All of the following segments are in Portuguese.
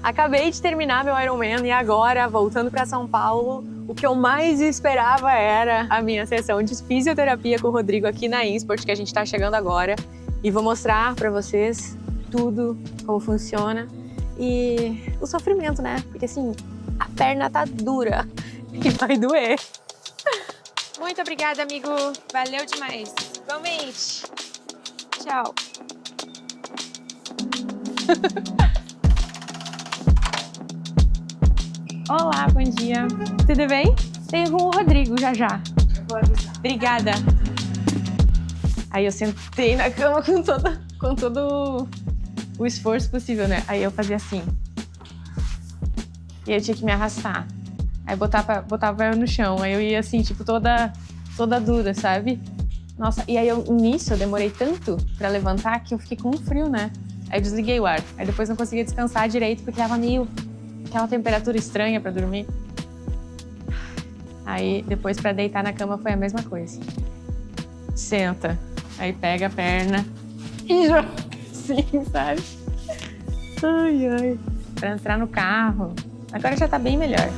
Acabei de terminar meu Ironman e agora, voltando para São Paulo, o que eu mais esperava era a minha sessão de fisioterapia com o Rodrigo aqui na Insport, que a gente está chegando agora. E vou mostrar para vocês tudo, como funciona e o sofrimento, né? Porque assim, a perna tá dura e vai doer. Muito obrigada, amigo. Valeu demais. Igualmente. Tchau. Olá, bom dia. Tudo bem? Tenho com o Rodrigo já. Eu vou avisar. Obrigada. Aí eu sentei na cama com todo o esforço possível, né? Aí eu fazia assim. E eu tinha que me arrastar. Aí botava eu no chão. Aí eu ia assim, tipo, toda dura, sabe? Nossa, e aí nisso eu demorei tanto pra levantar que eu fiquei com frio, né? Aí eu desliguei o ar. Aí depois não conseguia descansar direito porque tava meio aquela temperatura estranha pra dormir. Aí depois pra deitar na cama foi a mesma coisa. Senta. Aí pega a perna e joga assim, sabe? Ai, ai. Pra entrar no carro. Agora já tá bem melhor.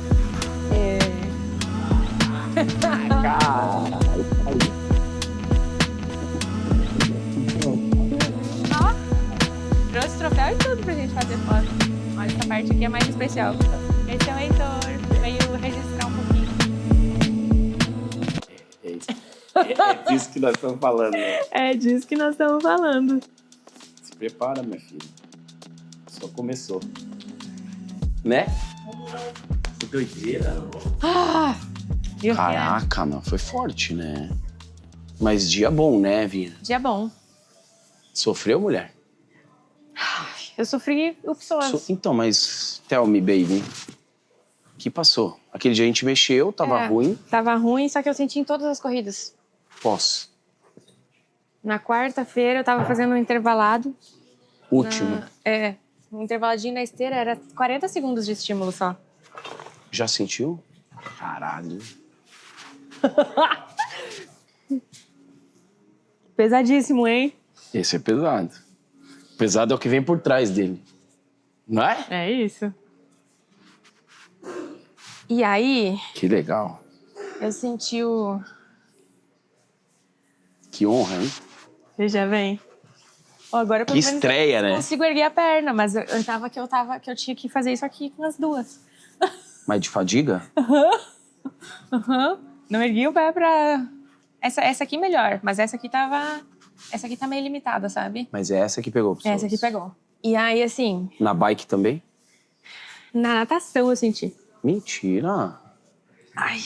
Ó, trouxe troféu e tudo pra gente fazer foto. Olha, essa parte aqui é mais especial. Esse é o Heitor, veio registrar um pouquinho. É disso que nós estamos falando, né? É disso que nós estamos falando. Se prepara, minha filha. Só começou. Né? Que doideira. Ah, Caraca, mano, foi forte, né? Mas dia bom, né, Vina? dia bom. Sofreu, mulher? Eu sofri opções. Então, mas tell me, baby. O que passou? Aquele dia a gente mexeu, tava ruim. Tava ruim, só que eu senti em todas as corridas. Posso. Na quarta-feira eu tava fazendo um intervalado. Último. Um intervaladinho na esteira, era 40 segundos de estímulo só. Já sentiu? Caralho. Pesadíssimo, hein? Esse é pesado. Pesado é o que vem por trás dele. Não é? É isso. E aí, Que legal. eu senti o... Que honra, hein? Veja bem. Ó, agora eu Que estreia, né? consigo erguer a perna, mas que eu tinha que fazer isso aqui com as duas. Mas de fadiga? Não ergui o pé pra... Essa aqui melhor, mas essa aqui tá meio limitada, sabe? Mas é essa que pegou, pessoal. Essa aqui pegou. E aí, assim... Na bike também? Na natação eu senti. Mentira. Ai.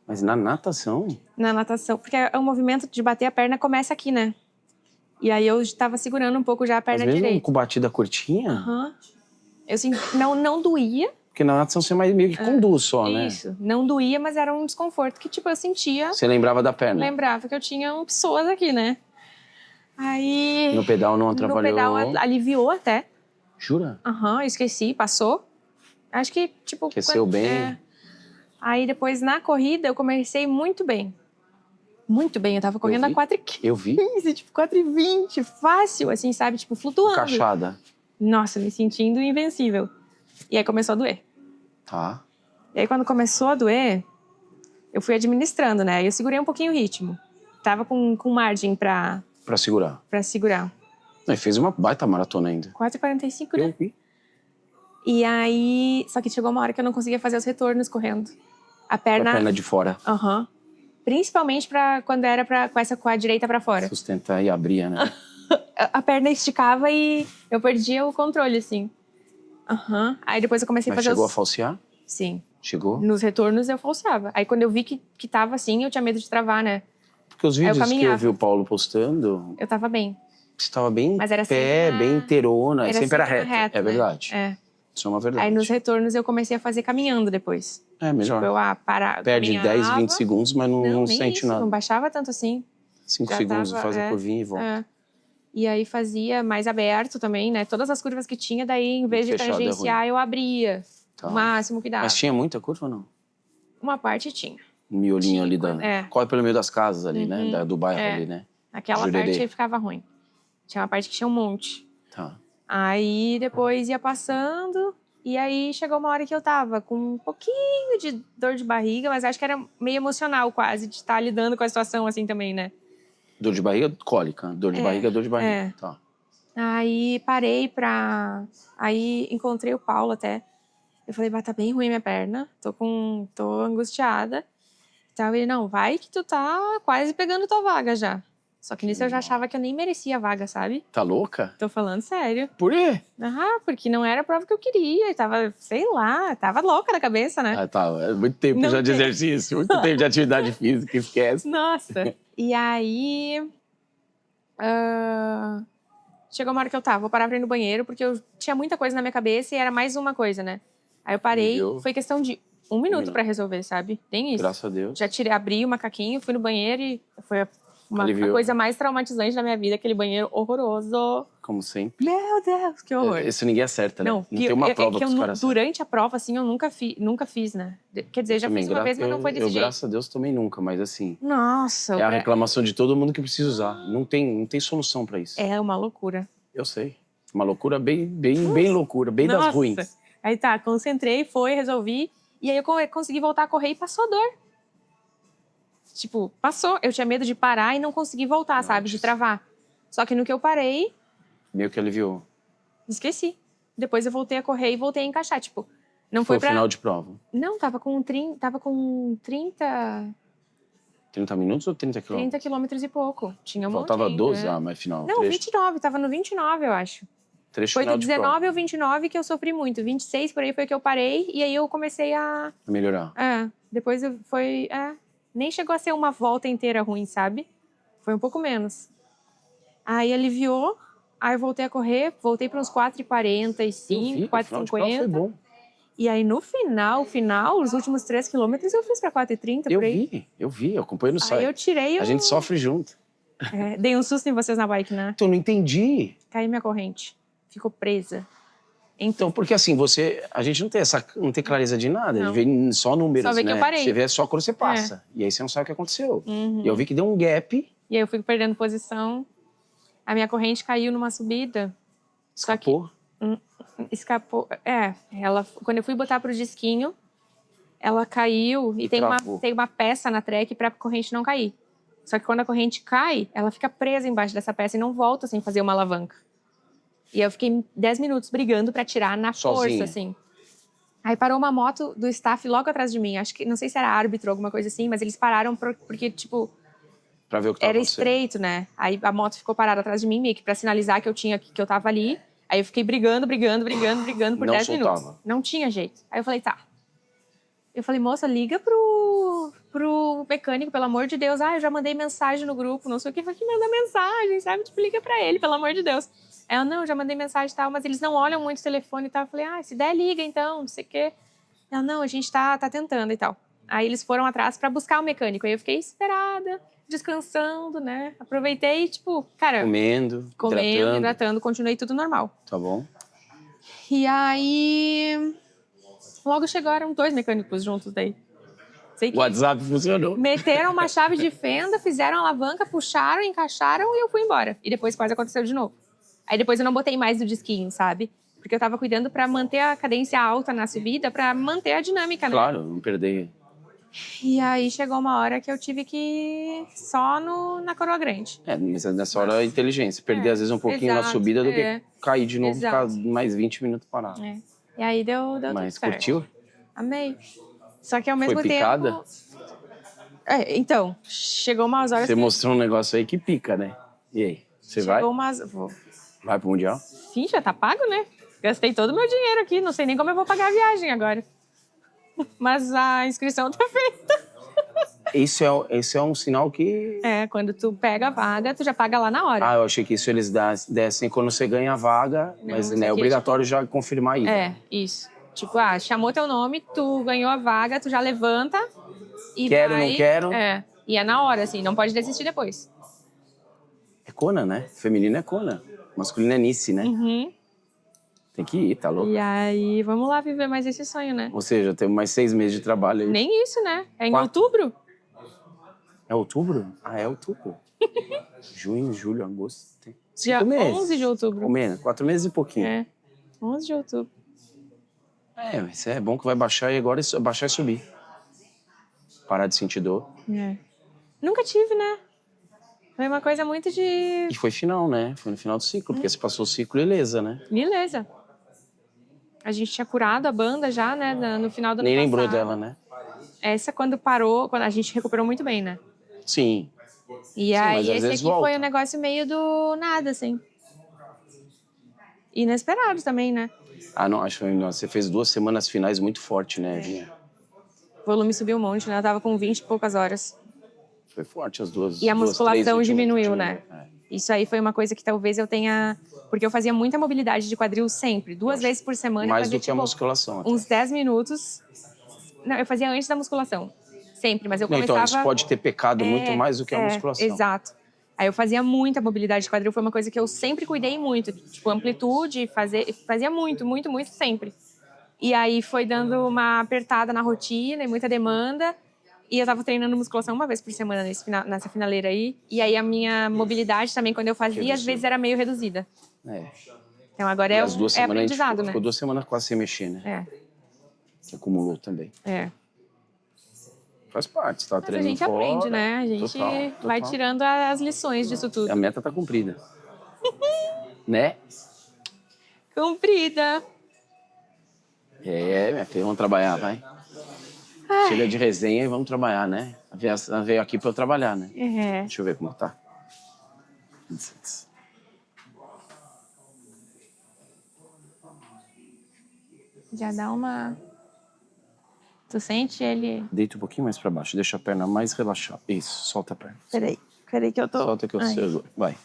Mas na natação? Na natação. Porque o movimento de bater a perna começa aqui, né? E aí eu tava segurando um pouco já a perna Às vezes direita. com batida curtinha? Eu senti... Não doía. Porque na natação você mais meio que conduz só, né? Isso. Não doía, mas era um desconforto que, tipo, eu sentia... Você lembrava da perna? Lembrava que eu tinha pessoas aqui, né? Aí... No pedal não atrapalhou? No pedal aliviou até. Jura? Esqueci, passou. Acho que, tipo... Aqueceu bem. Aí depois, na corrida, eu comecei muito bem. Muito bem, eu tava correndo a 4h15. Eu vi. Tipo, 4h20, fácil, assim, sabe? Tipo, flutuando. Encaixada. Nossa, me sentindo invencível. E aí começou a doer. Tá. E aí quando começou a doer, eu fui administrando, né? E eu segurei um pouquinho o ritmo. Tava com margem pra Segurar. segurar. E fez uma baita maratona ainda. 4h45, né? Eu vi. E aí... Só que chegou uma hora que eu não conseguia fazer os retornos correndo. A perna... A perna de fora. Principalmente quando era com a direita pra fora. Sustentar e abrir, né? A perna esticava e eu perdia o controle, assim. Aí depois eu comecei a fazer chegou a falsear? Sim. Chegou? Nos retornos eu falseava. Aí quando eu vi que tava assim, eu tinha medo de travar, né? Porque os vídeos que eu caminhava. vi o Paulo postando, Eu tava bem. você tava bem Mas era pé, sempre bem inteirona. Sempre era sempre reta. É né? verdade. Isso é uma verdade. Aí nos retornos eu comecei a fazer caminhando depois. É melhor. Tipo, eu parar, Perde caminhava. 10, 20 segundos, mas não nem sente isso, nada. não baixava tanto assim. 5 Já segundos, tava, faz a curvinha e volta. E aí fazia mais aberto também, né? Todas as curvas que tinha, daí em vez de Fechado é tangenciar, eu abria. Tá. O máximo que dava. Mas tinha muita curva ou não? Uma parte tinha. Um miolinho ali da... Corre pelo meio das casas ali, né? Do bairro ali, né? Aquela Jurerê. parte aí ficava ruim. Tinha uma parte que tinha um monte. Tá. Aí depois ia passando E aí chegou uma hora que eu tava com um pouquinho de dor de barriga, mas acho que era meio emocional quase, de estar lidando com a situação assim também, né? Dor de barriga, cólica. Dor de barriga, dor de barriga. É. Tá. Aí parei pra... Aí encontrei o Paulo até. Eu falei, tá bem ruim minha perna, tô angustiada. Então ele, não, vai que tu tá quase pegando tua vaga já. Só que nisso eu já achava que eu nem merecia a vaga, sabe? Tá louca? Tô falando sério. Por quê? Porque não era a prova que eu queria. Eu tava, sei lá, tava louca na cabeça, né? Ah, tá. É muito tempo Não já de tem. exercício, muito tempo de atividade física, esquece. Nossa. E aí... chegou uma hora que eu tava, vou parar pra ir no banheiro, porque eu tinha muita coisa na minha cabeça e era mais uma coisa, né? Aí eu parei, Viu? foi questão de um minuto pra resolver, sabe? Tem isso. Graças a Deus. Já abri o macaquinho, fui no banheiro e foi a Aliviou. coisa mais traumatizante da minha vida, aquele banheiro horroroso. Como sempre. Meu Deus, que horror. Isso ninguém acerta, né? Não, tem uma prova que pros caras durante a prova, assim, eu nunca fiz, né? Quer dizer, já também, fiz uma vez, mas não foi desse eu, jeito. graças a Deus, também nunca, mas assim... Nossa. É a reclamação de todo mundo que precisa usar. Não tem solução pra isso. É uma loucura. Eu sei. Uma loucura bem loucura, bem das ruins. Aí tá, concentrei, resolvi. E aí eu consegui voltar a correr e passou a dor. Tipo, passou. Eu tinha medo de parar e não conseguir voltar, sabe? De travar. Só que no que eu parei... Meio que aliviou. Esqueci. Depois eu voltei a correr e voltei a encaixar. Tipo, não Foi foi o final de prova? Não, tava com 30... 30 minutos ou 30 quilômetros? 30 quilômetros e pouco. Tinha um Faltava monte, 12, né? mas final. Não, trecho, 29. Tava no 29, eu acho. Trecho Foi final do de 19 prova. ao 29 que eu sofri muito. 26 por aí foi que eu parei. E aí eu comecei a... Melhorar. Depois foi... nem chegou a ser uma volta inteira ruim, sabe? Foi um pouco menos. Aí aliviou. Aí eu voltei a correr. Voltei para uns 4h45, 4h50. Foi bom. E aí no final, os últimos 3 quilômetros eu fiz para 4h30 por aí. Eu vi, eu acompanhei no site. Aí eu tirei A gente sofre junto. dei um susto em vocês na bike, né? Então, não entendi. Caí minha corrente. Ficou presa. Então, porque assim, a gente não tem clareza de nada, Não. a gente vê só números, Só vê que né? eu parei. Você vê só quando você passa. E aí você não sabe o que aconteceu. Uhum. E eu vi que deu um gap. E aí eu fui perdendo posição. A minha corrente caiu numa subida. Escapou. Escapou. Quando eu fui botar pro disquinho, ela caiu e tem uma peça na track pra corrente não cair. Só que quando a corrente cai, ela fica presa embaixo dessa peça e não volta sem fazer uma alavanca. E eu fiquei 10 minutos brigando pra tirar na Sozinha. força, assim. Aí parou uma moto do staff logo atrás de mim. Acho que, não sei se era árbitro ou alguma coisa assim, mas eles pararam porque, tipo... Pra ver o que tava era acontecendo. estreito, né? Aí a moto ficou parada atrás de mim, meio que pra sinalizar que eu tava ali. Aí eu fiquei brigando por Não 10 soltava. minutos. Não tinha jeito. Aí eu falei, tá. Eu falei, moça, liga pro mecânico, pelo amor de Deus. Eu já mandei mensagem no grupo, não sei o que. Eu falei, que manda mensagem, sabe? Tipo, liga pra ele, pelo amor de Deus. Ela, não, já mandei mensagem e tal, mas eles não olham muito o telefone e tal. Eu falei, se der, liga então, não sei o quê. Ela, não, a gente tá tentando e tal. Aí eles foram atrás pra buscar o mecânico. Aí eu fiquei esperada, descansando, né? Aproveitei, tipo, cara... Comendo, hidratando, continuei tudo normal. Tá bom. E aí... logo chegaram 2 mecânicos juntos daí. O WhatsApp funcionou. Meteram uma chave de fenda, fizeram a alavanca, puxaram, encaixaram e eu fui embora. E depois quase aconteceu de novo. Aí depois eu não botei mais do disquinho, sabe? Porque eu tava cuidando pra manter a cadência alta na subida, pra manter a dinâmica, né? Claro, não perder. E aí chegou uma hora que eu tive que ir só na coroa grande. Mas nessa hora é inteligência. Perder às vezes um pouquinho na subida do que cair de novo e ficar mais 20 minutos parado. E aí deu Mas tudo certo. curtiu? Amei. Só que ao mesmo Foi tempo... picada? Então, chegou umas horas Você mostrou um negócio aí que pica, né? E aí? Você vai? Vou. Vai pro Mundial? Sim, já tá pago, né? Gastei todo o meu dinheiro aqui, não sei nem como eu vou pagar a viagem agora. Mas a inscrição tá feita. Esse é um sinal que... Quando tu pega a vaga, tu já paga lá na hora. eu achei que isso eles dessem quando você ganha a vaga, mas isso é aqui obrigatório já confirmar isso. Isso. Tipo, chamou teu nome, tu ganhou a vaga, tu já levanta e Quero, vai... não quero. E é na hora, assim, não pode desistir depois. É Kona, né? Feminino é Kona. Masculino é Nice, né? Uhum. Tem que ir, tá louco? E aí, vamos lá viver mais esse sonho, né? Ou seja, temos mais 6 meses de trabalho aí. Nem isso, né? É em 4. outubro. É outubro? É outubro. Junho, julho, agosto. Tem 5 Dia meses. 11 de outubro. 4 meses e pouquinho. 11 de outubro. Mas é bom que vai baixar e agora é baixar e subir. Parar de sentir dor. Nunca tive, né? Foi uma coisa muito de... E foi final, né? Foi no final do ciclo, porque você passou o ciclo ilesa, né? Beleza. A gente tinha curado a banda já, né? No final do ano Nem lembrou passado. dela, né? Essa quando parou, quando a gente recuperou muito bem, né? Sim. E aí mas às esse vezes aqui foi volta. um negócio meio do nada, assim. Inesperado também, né? Não, acho que você fez 2 semanas finais muito forte, né, Vinha? O volume subiu um monte, né? Eu tava com 20 e poucas horas. Foi forte as duas. E a musculação diminuiu, últimas, né? Isso aí foi uma coisa que talvez eu tenha... Porque eu fazia muita mobilidade de quadril sempre. 2 vezes por semana. Mais eu fazia, do que a musculação. Até. Uns 10 minutos. Não, eu fazia antes da musculação. Sempre, mas eu começava... Então, isso pode ter pecado muito mais do que a musculação. Exato. Aí eu fazia muita mobilidade de quadril. Foi uma coisa que eu sempre cuidei muito. Tipo, amplitude, fazia muito, muito, muito sempre. E aí foi dando uma apertada na rotina e muita demanda. E eu tava treinando musculação 1 vez por semana nessa finaleira aí. E aí a minha mobilidade também, quando eu fazia, às vezes era meio reduzida. Então agora as 2 semanas aprendizado, né? Ficou 2 semanas quase sem mexer, né? Que acumulou também. Faz parte, você tá treinando fora. A gente aprende, né? A gente vai tirando as lições disso tudo. A meta tá cumprida. Né? Cumprida. Minha filha, vamos trabalhar, vai. Chega de resenha e vamos trabalhar, né? Ela veio aqui pra eu trabalhar, né? Deixa eu ver como tá. Já dá uma... Tu sente ele... Deita um pouquinho mais pra baixo, deixa a perna mais relaxada. Isso, solta a perna. Peraí que eu tô... Solta que eu sei. Vai.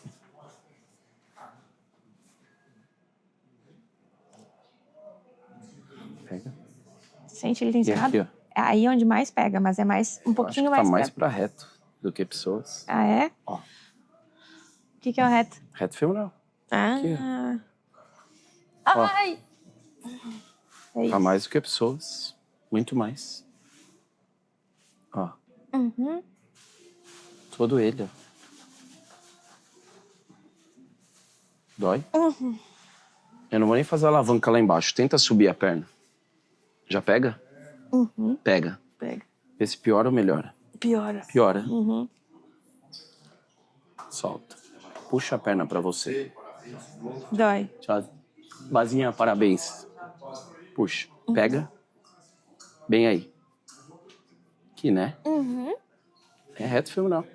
Pega. Sente ele tensionado? E aqui, ó. É aí onde mais pega, mas é mais um pouquinho mais... Tá mais pra reto do que psoas. Ah, é? Ó. O que é o reto? Reto femoral. Aqui, Ai! É tá mais do que psoas. Muito mais. Ó. Todo ele, ó. Dói? Eu não vou nem fazer a alavanca lá embaixo. Tenta subir a perna. Já pega? Pega. Vê se piora ou melhora. Piora. Solta. Puxa a perna pra você. Dói. Tchau. Bazinha, parabéns. Puxa. Pega. Bem aí. Aqui, né? É reto femoral.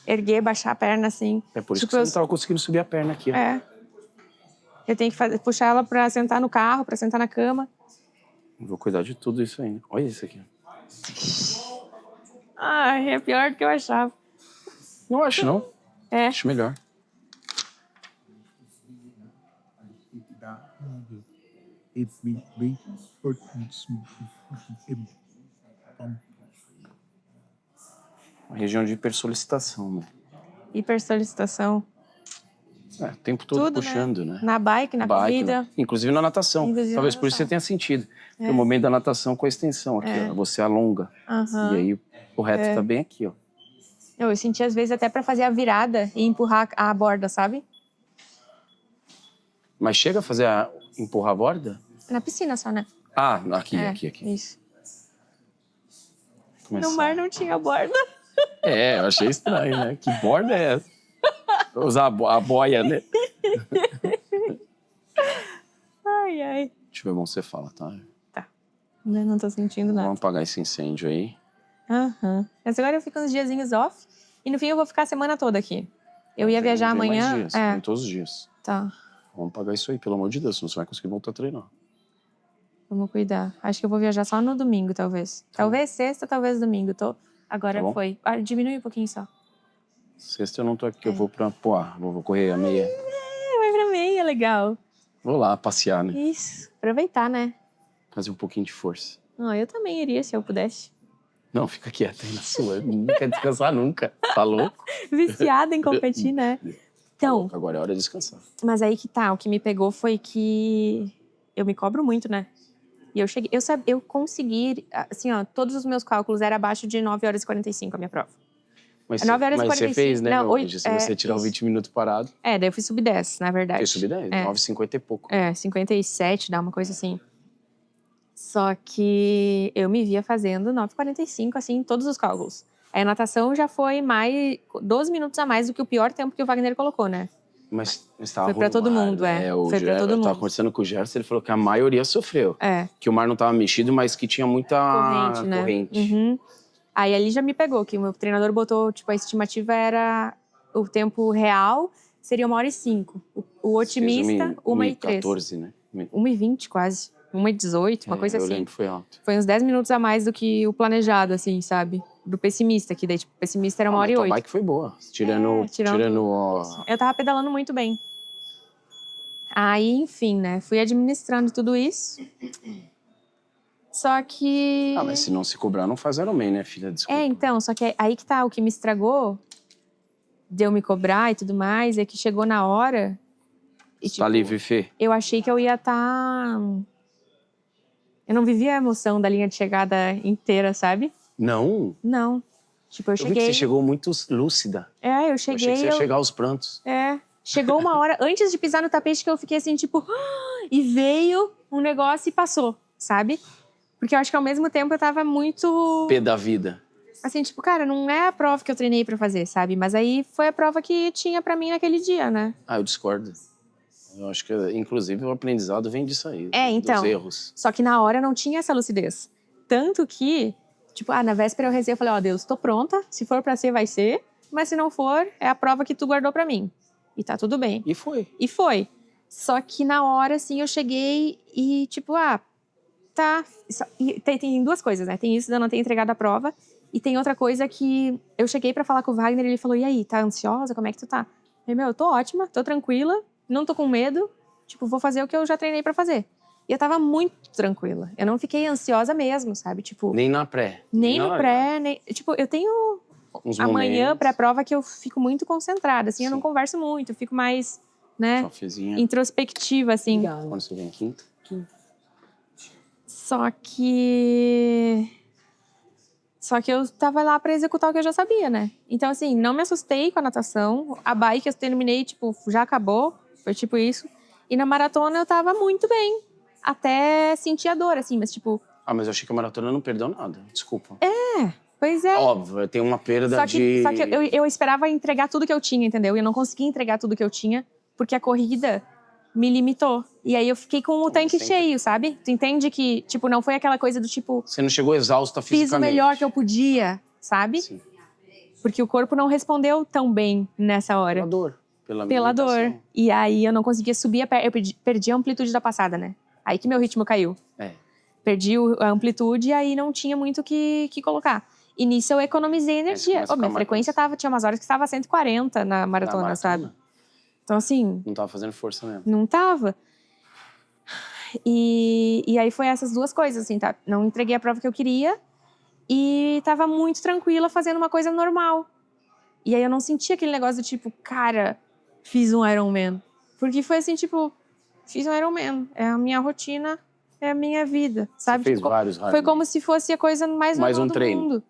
Erguer, baixar a perna assim. É por isso que você não tava conseguindo subir a perna aqui, ó. Eu tenho que puxar ela pra sentar no carro, pra sentar na cama. Vou cuidar de tudo isso aí. Olha isso aqui. Ai, é pior do que eu achava. Não acho, não. Acho melhor. Uma região de hipersolicitação, né? Hipersolicitação. O tempo todo Tudo, puxando, né? Na bike, na corrida. Inclusive na natação. Talvez por isso você tenha sentido. O momento da natação com a extensão aqui, ó. Você alonga. E aí o reto tá bem aqui, ó. Eu senti às vezes até pra fazer a virada e empurrar a borda, sabe? Mas chega a fazer empurrar a borda? Na piscina só, né? Aqui. Isso. Começar. No mar não tinha borda. Eu achei estranho, né? Que borda é essa? Usar a boia, né? Ai. Deixa eu ver como você fala, tá? Tá. Não tô sentindo nada. Vamos apagar esse incêndio aí. Mas agora eu fico uns diazinhos off. E no fim eu vou ficar a semana toda aqui. Eu ia viajar amanhã. Mais dias, vem todos os dias. Tá. Vamos apagar isso aí, pelo amor de Deus. Senão você vai conseguir voltar a treinar. Vamos cuidar. Acho que eu vou viajar só no domingo, talvez. Talvez sexta, talvez domingo. Agora foi. Diminui um pouquinho só. Sexta eu não tô aqui, eu vou pra Poá. Vou correr a meia. Vai pra meia, legal. Vou lá passear, né? Isso. Aproveitar, né? Fazer um pouquinho de força. Eu também iria, se eu pudesse. Não, fica quieta aí na sua. Não quer descansar nunca. Tá louco? Viciada em competir, né? Então... Agora é hora de descansar. Mas aí que tá. O que me pegou foi que eu me cobro muito, né? E eu consegui... Assim, ó, todos os meus cálculos eram abaixo de 9 horas e 45 a minha prova. Mas, 9 horas e mas 45. você fez, né? Não, Hoje, se você tirar os 20 minutos parado. Daí eu fui sub 10, na verdade. Fez sub 10? 9h50 e pouco. 57, dá uma coisa assim. Só que eu me via fazendo 9h45, assim, em todos os cálculos. Aí a natação já foi 12 minutos a mais do que o pior tempo que o Wagner colocou, né? Mas estava Foi pra todo mundo, Foi pra todo Eu mundo. tava conversando com o Gerson, ele falou que a maioria sofreu. Que o mar não tava mexido, mas que tinha muita corrente, né? corrente. Aí ali já me pegou, que o meu treinador botou, tipo, a estimativa era o tempo real seria 1h05. O otimista, 1h03. 1h14, né? 1h20 quase. 1h18, uma coisa assim. Eu lembro que foi alto. Foi uns 10 minutos a mais do que o planejado, assim, sabe? Do pessimista, que daí, tipo, o pessimista era 1h08. A bike foi boa, tirando Eu tava pedalando muito bem. Aí, enfim, né? Fui administrando tudo isso. Só que... mas se não se cobrar, não faz Ironman, né, filha? Desculpa. Então, só que aí que tá, o que me estragou de eu me cobrar e tudo mais, é que chegou na hora... E, tá livre, Fê? Eu achei que eu ia estar... Eu não vivia a emoção da linha de chegada inteira, sabe? Não? Não. Tipo, eu cheguei... vi que você chegou muito lúcida. Eu cheguei... Eu achei que você ia chegar aos prantos. Chegou uma hora, antes de pisar no tapete, que eu fiquei assim, tipo... E veio um negócio e passou, sabe? Porque eu acho que ao mesmo tempo eu tava muito... Pé da vida. Assim, tipo, cara, não é a prova que eu treinei pra fazer, sabe? Mas aí foi a prova que tinha pra mim naquele dia, né? Eu discordo. Eu acho que, inclusive, o aprendizado vem disso aí. Então. Dos erros. Só que na hora não tinha essa lucidez. Tanto que, tipo, na véspera eu rezei, eu falei, Deus, tô pronta. Se for pra ser, vai ser. Mas se não for, é a prova que tu guardou pra mim. E tá tudo bem. E foi. Só que na hora, assim, eu cheguei e, tipo, tá. E tem duas coisas, né? Tem isso de eu não ter entregado a prova. E tem outra coisa que eu cheguei pra falar com o Wagner e ele falou, e aí, tá ansiosa? Como é que tu tá? Eu falei, eu tô ótima, tô tranquila, não tô com medo. Tipo, vou fazer o que eu já treinei pra fazer. E eu tava muito tranquila. Eu não fiquei ansiosa mesmo, sabe? Tipo... Nem na pré. Nem no pré, nem... Tipo, eu tenho... Amanhã, pré-prova, que eu fico muito concentrada, assim. Sim. Eu não converso muito, eu fico mais, né? Introspectiva, assim. Quando você vem quinta? Só que eu tava lá pra executar o que eu já sabia, né? Então, assim, não me assustei com a natação. A bike eu terminei, tipo, já acabou. Foi tipo isso. E na maratona eu tava muito bem. Até sentir a dor, assim, mas tipo... mas eu achei que a maratona não perdeu nada. Desculpa. Pois é. Óbvio, tem uma perda Só que eu esperava entregar tudo que eu tinha, entendeu? E eu não consegui entregar tudo que eu tinha, porque a corrida me limitou. E aí eu fiquei com o tanque cheio, sabe? Tu entende que, tipo, não foi aquela coisa do tipo... Você não chegou exausta fisicamente. Fiz o melhor que eu podia, sabe? Sim. Porque o corpo não respondeu tão bem nessa hora. Pela dor. Pela dor. E aí eu não conseguia subir, eu perdi a amplitude da passada, né? Aí que meu ritmo caiu. Perdi a amplitude e aí não tinha muito o que colocar. E nisso eu economizei energia. Minha frequência tinha umas horas que estava 140 na maratona, sabe? Então, assim... Não tava fazendo força mesmo. Não tava. E aí foi essas duas coisas, assim, tá? Não entreguei a prova que eu queria e tava muito tranquila fazendo uma coisa normal. E aí eu não senti aquele negócio do tipo, cara, fiz um Ironman. Porque foi assim, tipo, fiz um Ironman. É a minha rotina, é a minha vida, sabe? Você fez vários Foi como se fosse a coisa mais normal do mundo.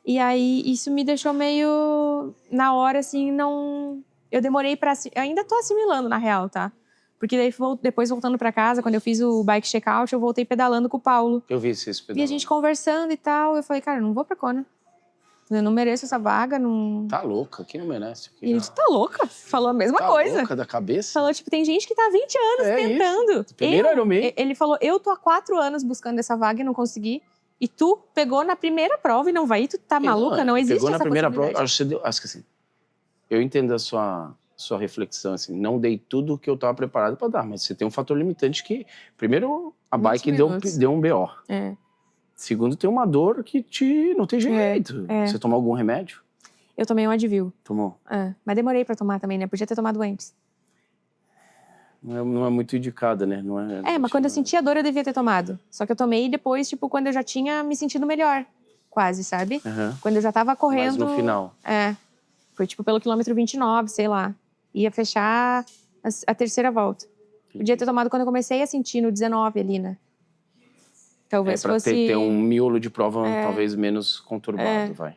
E aí isso me deixou meio... Na hora, assim, não... Eu demorei pra... Eu ainda tô assimilando, na real, tá? Porque daí, depois, voltando pra casa, quando eu fiz o bike check-out, eu voltei pedalando com o Paulo. Eu vi vocês pedalando. E a gente conversando e tal. Eu falei, cara, eu não vou pra Kona. Eu não mereço essa vaga, não... Tá louca, quem não merece? E ele disse, tá louca? Falou a mesma coisa. Tá louca da cabeça? Falou, tipo, tem gente que tá há 20 anos tentando. Primeiro Ironman. Ele falou, eu tô há 4 anos buscando essa vaga e não consegui. E tu pegou na primeira prova e não vai? Tu tá maluca? Não existe essa possibilidade. Pegou na primeira prova, acho que assim... Eu entendo a sua reflexão, assim, não dei tudo o que eu estava preparado para dar, mas você tem um fator limitante que, primeiro, a bike deu um BO. Segundo, tem uma dor que não tem jeito. Você tomou algum remédio? Eu tomei um Advil. Tomou? Mas demorei para tomar também, né? Podia ter tomado antes. Não é muito indicada, né? Não é, mas quando eu senti a dor, eu devia ter tomado. Só que eu tomei depois, tipo, quando eu já tinha me sentido melhor. Quase, sabe? Quando eu já tava correndo... Mas no final. Foi, tipo, pelo quilômetro 29, sei lá. Ia fechar a terceira volta. Podia ter tomado quando eu comecei a sentir no 19 ali, né? Talvez pra fosse... ter um miolo de prova talvez menos conturbado, vai.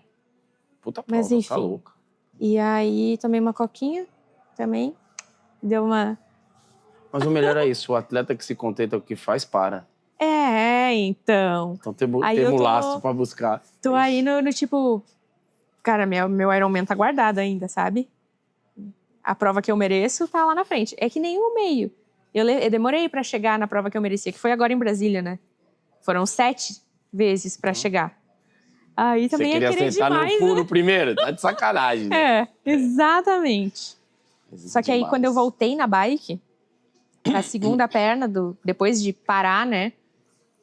Puta prova, Mas enfim. tá louca. E aí, tomei uma coquinha também. Deu uma... Mas o melhor é isso, o atleta que se contenta com o que faz, para. Então. Então temos lastro pra buscar. Tô aí no tipo... Cara, meu Ironman tá guardado ainda, sabe? A prova que eu mereço tá lá na frente. É que nem o meio. Eu demorei pra chegar na prova que eu merecia, que foi agora em Brasília, né? Foram 7 vezes pra chegar. Aí também Você queria sentar demais, no furo né? primeiro? Tá de sacanagem. Né? Exatamente. Só que aí, quando eu voltei na bike, a segunda perna, depois de parar, né?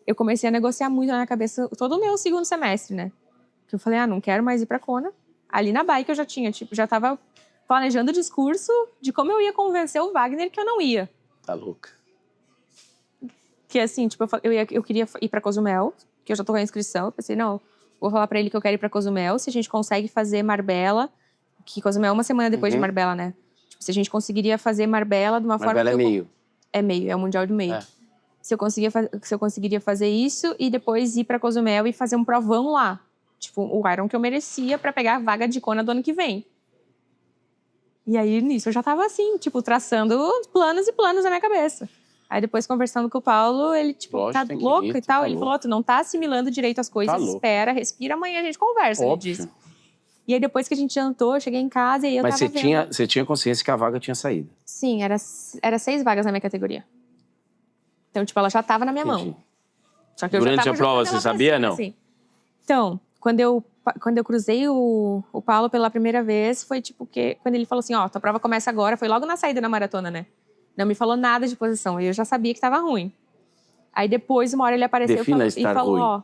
Eu comecei a negociar muito na minha cabeça todo o meu segundo semestre, né? Que eu falei, não quero mais ir pra Kona. Ali na bike eu já tinha, já tava planejando o discurso de como eu ia convencer o Wagner que eu não ia. Tá louca. Que assim, eu queria ir pra Cozumel, que eu já tô com a inscrição. Eu pensei, não, vou falar pra ele que eu quero ir pra Cozumel, se a gente consegue fazer Marbella, que Cozumel é uma semana depois de Marbella, né? Tipo, se a gente conseguiria fazer Marbella de uma forma... Marbella é meio. É meio, é o Mundial do Meio. É. Se eu conseguiria fazer isso e depois ir pra Cozumel e fazer um provão lá. Tipo, o Iron que eu merecia pra pegar a vaga de Kona do ano que vem. E aí, nisso, eu já tava assim, tipo, traçando planos e planos na minha cabeça. Aí depois, conversando com o Paulo, ele, tipo, Lógico, tá louco e tal. Ele louco. falou, tu não tá assimilando direito as coisas, espera, respira, amanhã a gente conversa, ele disse. E aí, depois que a gente jantou, eu cheguei em casa e aí eu tava vendo. Mas você tinha consciência que a vaga tinha saído? Sim, era 6 vagas na minha categoria. Então, tipo, ela já tava na minha mão. Só que eu Durante já tava a prova, você sabia, cima, não? Assim. Então, quando eu cruzei o Paulo pela primeira vez, foi tipo que... Quando ele falou assim, tua prova começa agora, foi logo na saída da maratona, né? Não me falou nada de posição, eu já sabia que tava ruim. Aí depois, uma hora ele apareceu e falou,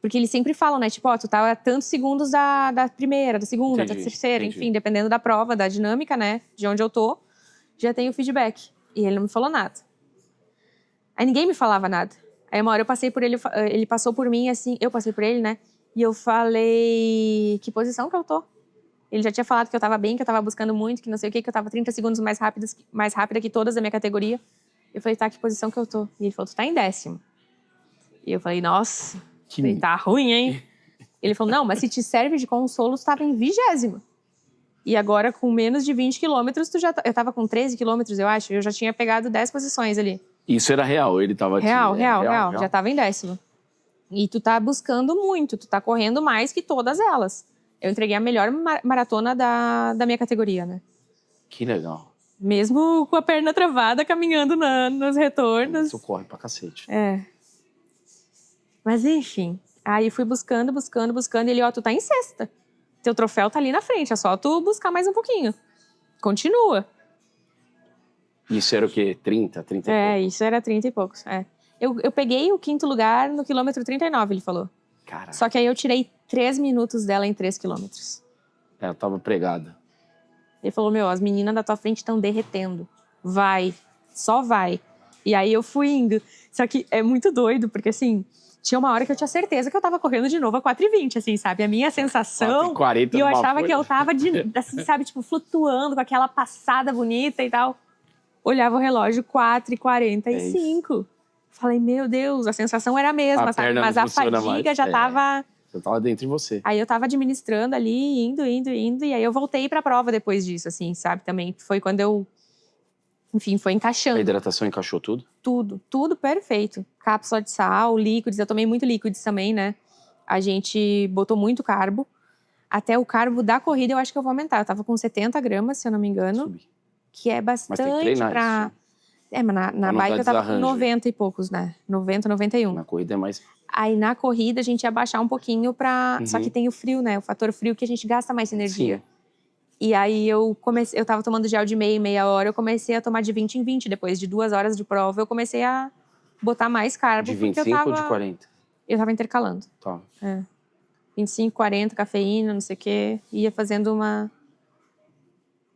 porque eles sempre falam, né? Tipo, tu tá a tantos segundos da primeira, da segunda, da terceira, enfim, dependendo da prova, da dinâmica, né? De onde eu tô, já tem o feedback. E ele não me falou nada. Aí ninguém me falava nada. Aí uma hora eu passei por ele, ele passou por mim, assim, eu passei por ele, né? E eu falei, que posição que eu tô? Ele já tinha falado que eu tava bem, que eu tava buscando muito, que não sei o quê, que eu tava 30 segundos mais rápida que todas da minha categoria. Eu falei, que posição que eu tô? E ele falou, tu tá em 10º. E eu falei, nossa, tá ruim, hein? Ele falou, não, mas se te serve de consolo, tu tava em 20º. E agora, com menos de 20 quilômetros, eu tava com 13 quilômetros, eu acho. Eu já tinha pegado 10 posições ali. Isso era real, ele tava... Real. Já tava em 10º. E tu tá buscando muito, tu tá correndo mais que todas elas. Eu entreguei a melhor maratona da minha categoria, né? Que legal. Mesmo com a perna travada, caminhando nos retornos. Tu corre pra cacete. Mas enfim, aí fui buscando, e ele, tu tá em 6ª. Teu troféu tá ali na frente, é só tu buscar mais um pouquinho. Continua. Isso era o quê? 30 e poucos? Isso era 30 e poucos, Eu peguei o 5º lugar no quilômetro 39, ele falou. Caraca. Só que aí eu tirei 3 minutos dela em 3 quilômetros. Ela tava pregada. Ele falou, as meninas da tua frente estão derretendo. Vai, só vai. E aí eu fui indo. Só que é muito doido, porque assim, tinha uma hora que eu tinha certeza que eu tava correndo de novo a 4:20, assim, sabe? A minha sensação... 4:40 e eu achava que eu tava, assim, sabe, tipo, flutuando com aquela passada bonita e tal. Olhava o relógio, 4:45. Falei, meu Deus, a sensação era a mesma, sabe? Mas a fadiga já tava... Eu tava dentro de você. Aí eu tava administrando ali, indo. E aí eu voltei pra prova depois disso, assim, sabe? Também foi quando eu... Enfim, foi encaixando. A hidratação encaixou tudo? Tudo perfeito. Cápsula de sal, líquidos. Eu tomei muito líquidos também, né? A gente botou muito carbo. Até o carbo da corrida eu acho que eu vou aumentar. Eu tava com 70 gramas, se eu não me engano. Subi. Que é bastante. Mas tem que treinar pra... isso. Mas na bike eu tava com 90 e poucos, né? 90, 91. Na corrida é mais... Aí na corrida a gente ia baixar um pouquinho pra... Só que tem o frio, né? O fator frio que a gente gasta mais energia. Sim. E aí eu tava tomando gel de meia hora, eu comecei a tomar de 20 em 20. Depois de 2 horas de prova, eu comecei a botar mais carbo. De 25 ou de 40? Eu tava intercalando. Tá. 25, 40, cafeína, não sei o quê. Ia fazendo uma...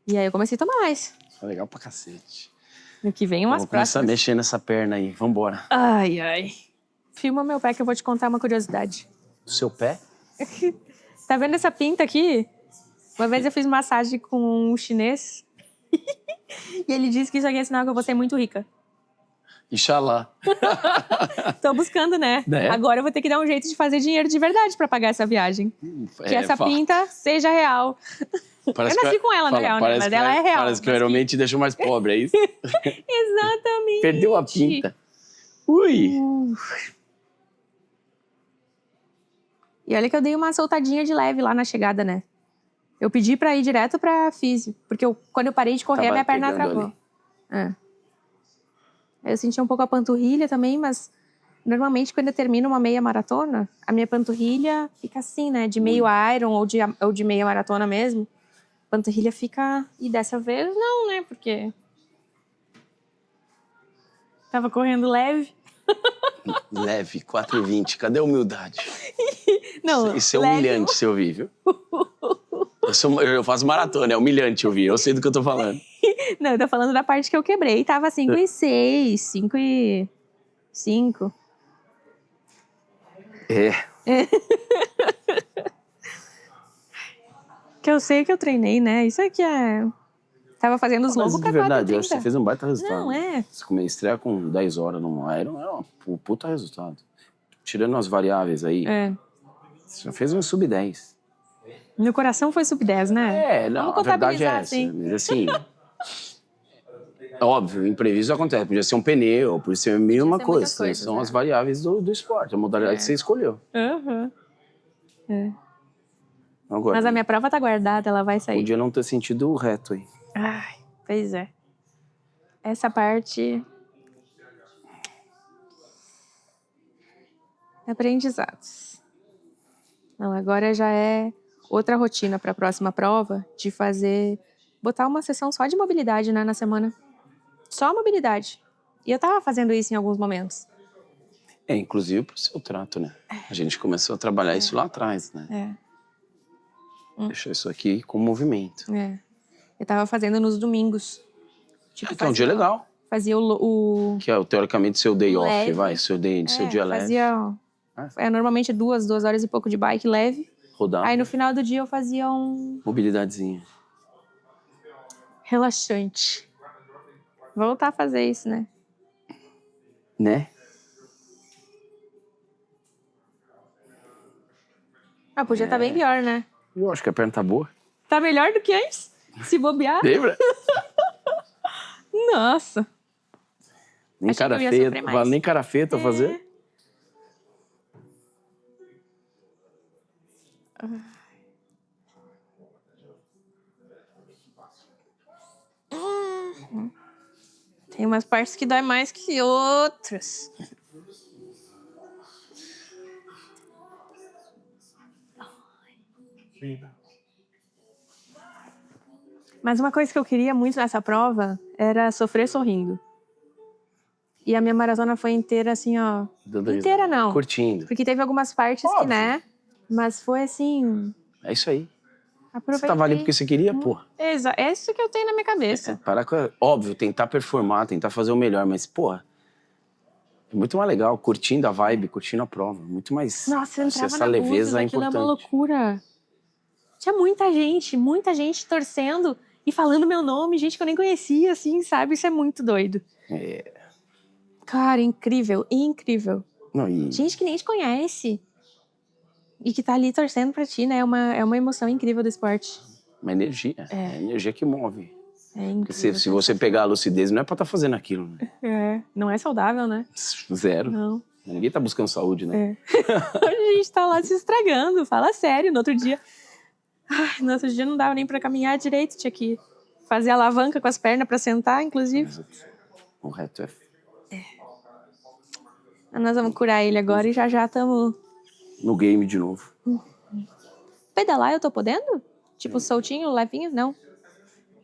E aí eu comecei a tomar mais. É legal pra cacete. No que vem umas próximas. Começa a mexer nessa perna aí. Vambora. Ai. Filma meu pé que eu vou te contar uma curiosidade. O seu pé? Tá vendo essa pinta aqui? Uma vez eu fiz massagem com um chinês. E ele disse que isso aqui é sinal que eu vou ser muito rica. Inxalá. Tô buscando, né? Agora eu vou ter que dar um jeito de fazer dinheiro de verdade pra pagar essa viagem. Que essa pinta seja real. Parece eu nasci com ela, na real, né? Mas ela é real. Parece que o Iron Man te deixou mais pobre, é isso? Exatamente. Perdeu a pinta. Ui! E olha que eu dei uma soltadinha de leve lá na chegada, né? Eu pedi pra ir direto pra físio. Porque quando eu parei de correr, a minha perna travou. Eu senti um pouco a panturrilha também, mas normalmente quando eu termino uma meia maratona, a minha panturrilha fica assim, né? De meio Iron ou de meia maratona mesmo. A panturrilha fica... E dessa vez não, né? Porque tava correndo leve. Leve, 4,20. Cadê a humildade? Não, isso é humilhante se ouvir, viu? Eu faço maratona, é humilhante ouvir. Eu sei do que eu tô falando. Não, eu tô falando da parte que eu quebrei. Tava 5,6, 5,5. Que eu sei que eu treinei, né? Isso aqui é... Tava fazendo os longos pra 4,30. De verdade, eu acho que você fez um baita resultado. Não, é. Você comer estreia com 10 horas no Iron é um puta resultado. Tirando as variáveis aí, você já fez um sub-10. Meu coração foi sub-10, né? Não, vamos a verdade é essa. Assim. Mas assim, óbvio, imprevisto acontece. Podia ser um pneu, podia ser mil uma coisa. Coisas, são as variáveis do esporte, a modalidade que você escolheu. Agora, mas a minha prova tá guardada, ela vai sair. Podia não ter sentido o reto aí. Ai, pois é. Essa parte... Aprendizados. Não, agora já é outra rotina para a próxima prova, de botar uma sessão só de mobilidade, né, na semana. Só mobilidade. E eu tava fazendo isso em alguns momentos. Inclusive pro seu trato, né? A gente começou a trabalhar isso lá atrás, né? Deixou isso aqui com movimento. Eu tava fazendo nos domingos. Tipo, é um dia legal. Fazia o... Que é, teoricamente, seu day off, seu dia leve. Fazia... normalmente 2 horas e pouco de bike leve. Rodar. Aí no final do dia eu fazia um... mobilidadezinha. Relaxante. Voltar a fazer isso, né? Né? Podia estar bem pior, né? Eu acho que a perna tá boa. Tá melhor do que antes? Se bobear? Lembra? Nossa. Nem cara feia, nem cara feia tô fazendo. Tem umas partes que dói mais que outras. Mas uma coisa que eu queria muito nessa prova era sofrer sorrindo. E a minha maratona foi inteira assim, ó. Inteira não. Curtindo. Porque teve algumas partes que, né? Mas foi assim... É isso aí. Aproveitei. Você tava ali porque você queria, porra. Exato. É isso que eu tenho na minha cabeça. Óbvio, tentar performar, tentar fazer o melhor, mas, porra, é muito mais legal curtindo a vibe, curtindo a prova. Muito mais... Nossa, eu entrava essa leveza é importante. Aquilo é uma loucura. Tinha muita gente torcendo e falando meu nome, gente que eu nem conhecia, assim, sabe? Isso é muito doido. Cara, incrível, incrível. Gente que nem te conhece e que tá ali torcendo pra ti, né? É uma emoção incrível do esporte. Uma energia. É a energia que move. É incrível. Porque se você pegar a lucidez, não é pra estar fazendo aquilo, né? Não é saudável, né? Zero. Não. Ninguém tá buscando saúde, né? Hoje a gente tá lá se estragando, fala sério. No outro dia não dava nem pra caminhar direito, tinha que fazer alavanca com as pernas pra sentar, inclusive. O reto é... Nós vamos curar ele agora e já estamos... no game de novo. Pedalar eu tô podendo? Tipo, soltinho, levinho? Não.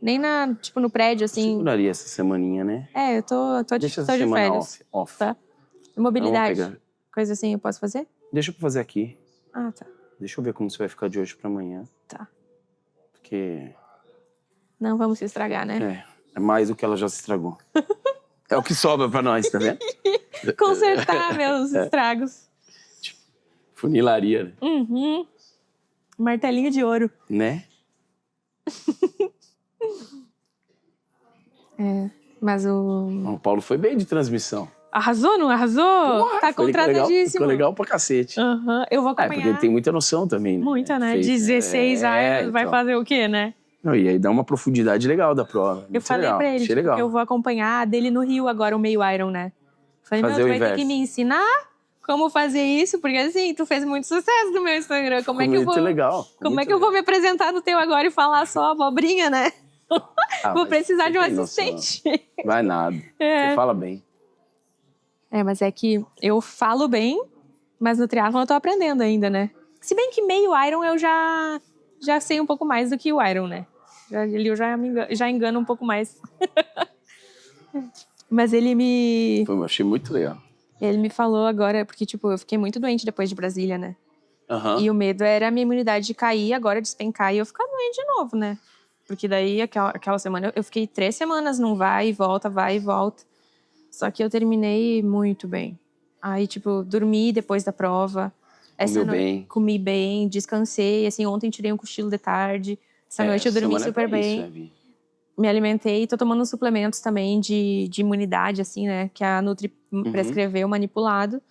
Nem no prédio, assim. Seguraria essa semaninha, né? Eu tô de férias. Off. Tá. Mobilidade, coisa assim, eu posso fazer? Deixa eu fazer aqui. Tá. Deixa eu ver como você vai ficar de hoje pra amanhã. Tá. Porque... não vamos se estragar, né? É mais do que ela já se estragou. É o que sobra pra nós, tá vendo? Consertar meus estragos. Tipo, funilaria, né? Martelinho de ouro. Né? Mas O Paulo foi bem de transmissão. Arrasou, não arrasou? Porra, Tá contratadíssimo. Ficou legal pra cacete. Eu vou acompanhar. Porque ele tem muita noção também, né? Muita, né? 16 anos, vai fazer o quê, né? Não, e aí dá uma profundidade legal da prova. Eu falei pra ele que eu vou acompanhar dele no Rio agora, o meio Iron, né? Falei, tu vai ter que me ensinar como fazer isso, porque assim, tu fez muito sucesso no meu Instagram. Como é que eu vou... legal. Como é que eu vou me apresentar no teu agora e falar só abobrinha, né? Vou precisar de um assistente. Vai nada. Você fala bem. Mas é que eu falo bem, mas no triatlon eu tô aprendendo ainda, né? Se bem que meio Iron eu já sei um pouco mais do que o Iron, né? Eu já engano um pouco mais. Mas ele me... Eu achei muito legal. Ele me falou agora, porque tipo, eu fiquei muito doente depois de Brasília, né? Uhum. E o medo era a minha imunidade de cair, agora despencar e eu ficar doente de novo, né? Porque daí, aquela semana, eu fiquei 3 semanas num vai e volta. Só que eu terminei muito bem. Aí, tipo, dormi depois da prova. Comi bem, descansei. Assim, ontem tirei um cochilo de tarde. Essa noite eu dormi super bem. Me alimentei. Tô tomando suplementos também de imunidade, assim, né? Que a Nutri prescreveu, manipulado.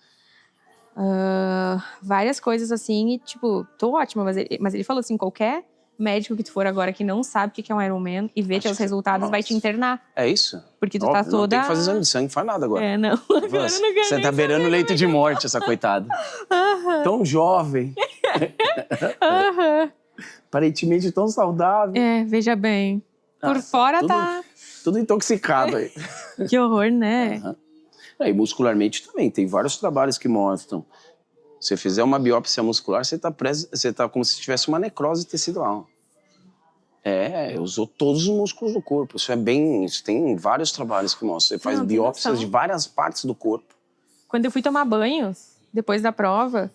Várias coisas, assim. E, tipo, tô ótima. Mas ele falou assim, qualquer médico que tu for agora que não sabe o que é um Ironman e vê teus resultados, vai te internar. É isso? Porque tu tá toda... Não tem que fazer exame de sangue, não faz nada agora. Não. Agora não quero. Você tá beirando leito de morte, essa coitada. Tão jovem. Aparentemente tão saudável. Veja bem. Por fora tá... Tudo intoxicado aí. Que horror, né? E muscularmente também, tem vários trabalhos que mostram. Se você fizer uma biópsia muscular, você tá como se tivesse uma necrose tecidual. Usou todos os músculos do corpo. Isso tem vários trabalhos que mostram. Você faz biópsias de várias partes do corpo. Quando eu fui tomar banho, depois da prova,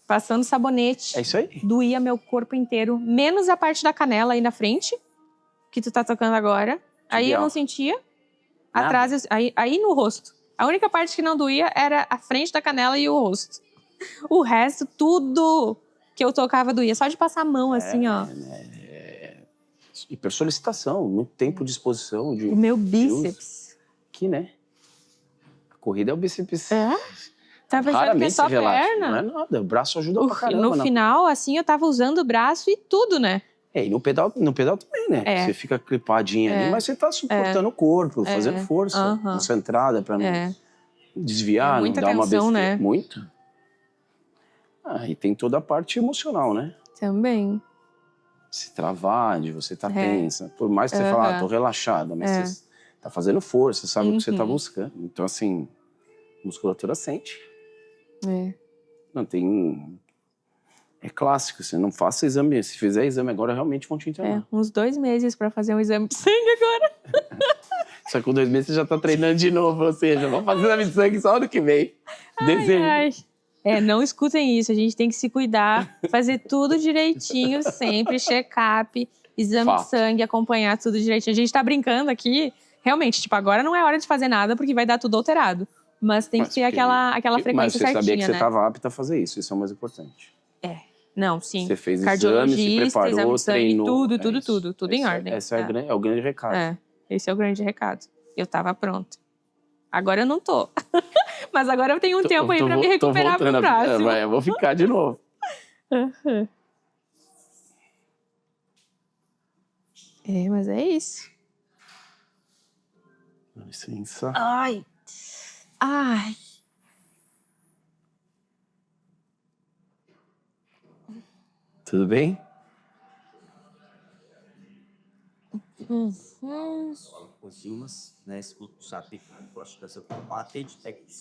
passando sabonete. É isso aí. Doía meu corpo inteiro, menos a parte da canela aí na frente, que tu tá tocando agora. Aí eu não sentia. Nada. Atrás, aí no rosto. A única parte que não doía era a frente da canela e o rosto. O resto, tudo que eu tocava doía. Só de passar a mão, assim, ó. Hipersolicitação, muito tempo de exposição. O meu bíceps. Que, né? A corrida é o bíceps. Tava achando que é só perna. Não é nada, o braço ajuda pra caramba. No final, assim, eu tava usando o braço e tudo, né? E no pedal também, né? Você fica clipadinha ali, mas você tá suportando o corpo, fazendo força, concentrada pra não desviar, não dar uma besteira. Né? Muito. E tem toda a parte emocional, né? Também. Se travar, de você tá tensa. Por mais que você fale, tô relaxada, mas você tá fazendo força, sabe o que você tá buscando. Então, assim, a musculatura sente. Não tem... É clássico, você não faça exame. Se fizer exame agora, realmente vão te internar. Uns 2 meses pra fazer um exame de sangue agora. Só que com 2 meses você já tá treinando de novo, ou seja, vamos fazer exame de sangue só ano que vem. Desenho. Não escutem isso, a gente tem que se cuidar, fazer tudo direitinho, sempre, check-up, exame de sangue, acompanhar tudo direitinho. A gente tá brincando aqui, realmente, tipo, agora não é hora de fazer nada porque vai dar tudo alterado. Mas tem que ter aquela frequência certinha, né? Mas você sabia que você tava apta a fazer isso é o mais importante. Não, sim. Você fez exame, se preparou, treinou. Tudo em ordem. Esse é o grande recado. Esse é o grande recado. Eu tava pronta. Agora eu não tô. Mas agora eu tenho um tempo aí pra me recuperar pro próximo. Eu vou ficar de novo. Mas é isso. Dá licença. Ai. Tudo bem? Enzimas, né? Escutar processa patente técnica.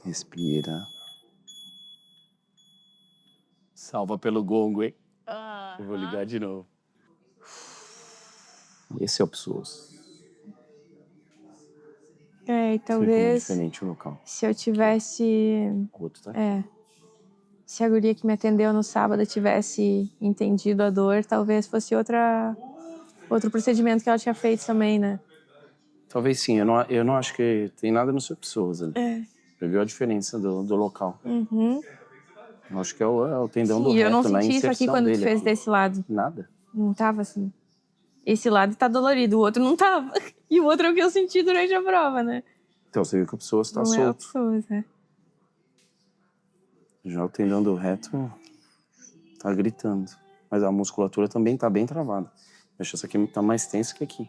Respira. Salva pelo gongo, hein? Eu vou ligar de novo. Esse é o pessoas. E talvez diferente o local. Se eu tivesse... Outro, tá? Se a guria que me atendeu no sábado tivesse entendido a dor, talvez fosse outro procedimento que ela tinha feito também, né? Talvez sim. Eu não acho que tem nada no seu pessoas ali. Você viu a diferença do local. Eu acho que é o tendão do reto, eu não na senti isso aqui quando tu fez desse lado. Nada. Não tava assim. Esse lado tá dolorido, o outro não tava. E o outro é o que eu senti durante a prova, né? Então você viu que a pessoa está Não é solto. pessoas, né? Já o tendão do reto tá gritando. Mas a musculatura também tá bem travada. Acho que essa aqui tá mais tensa que aqui.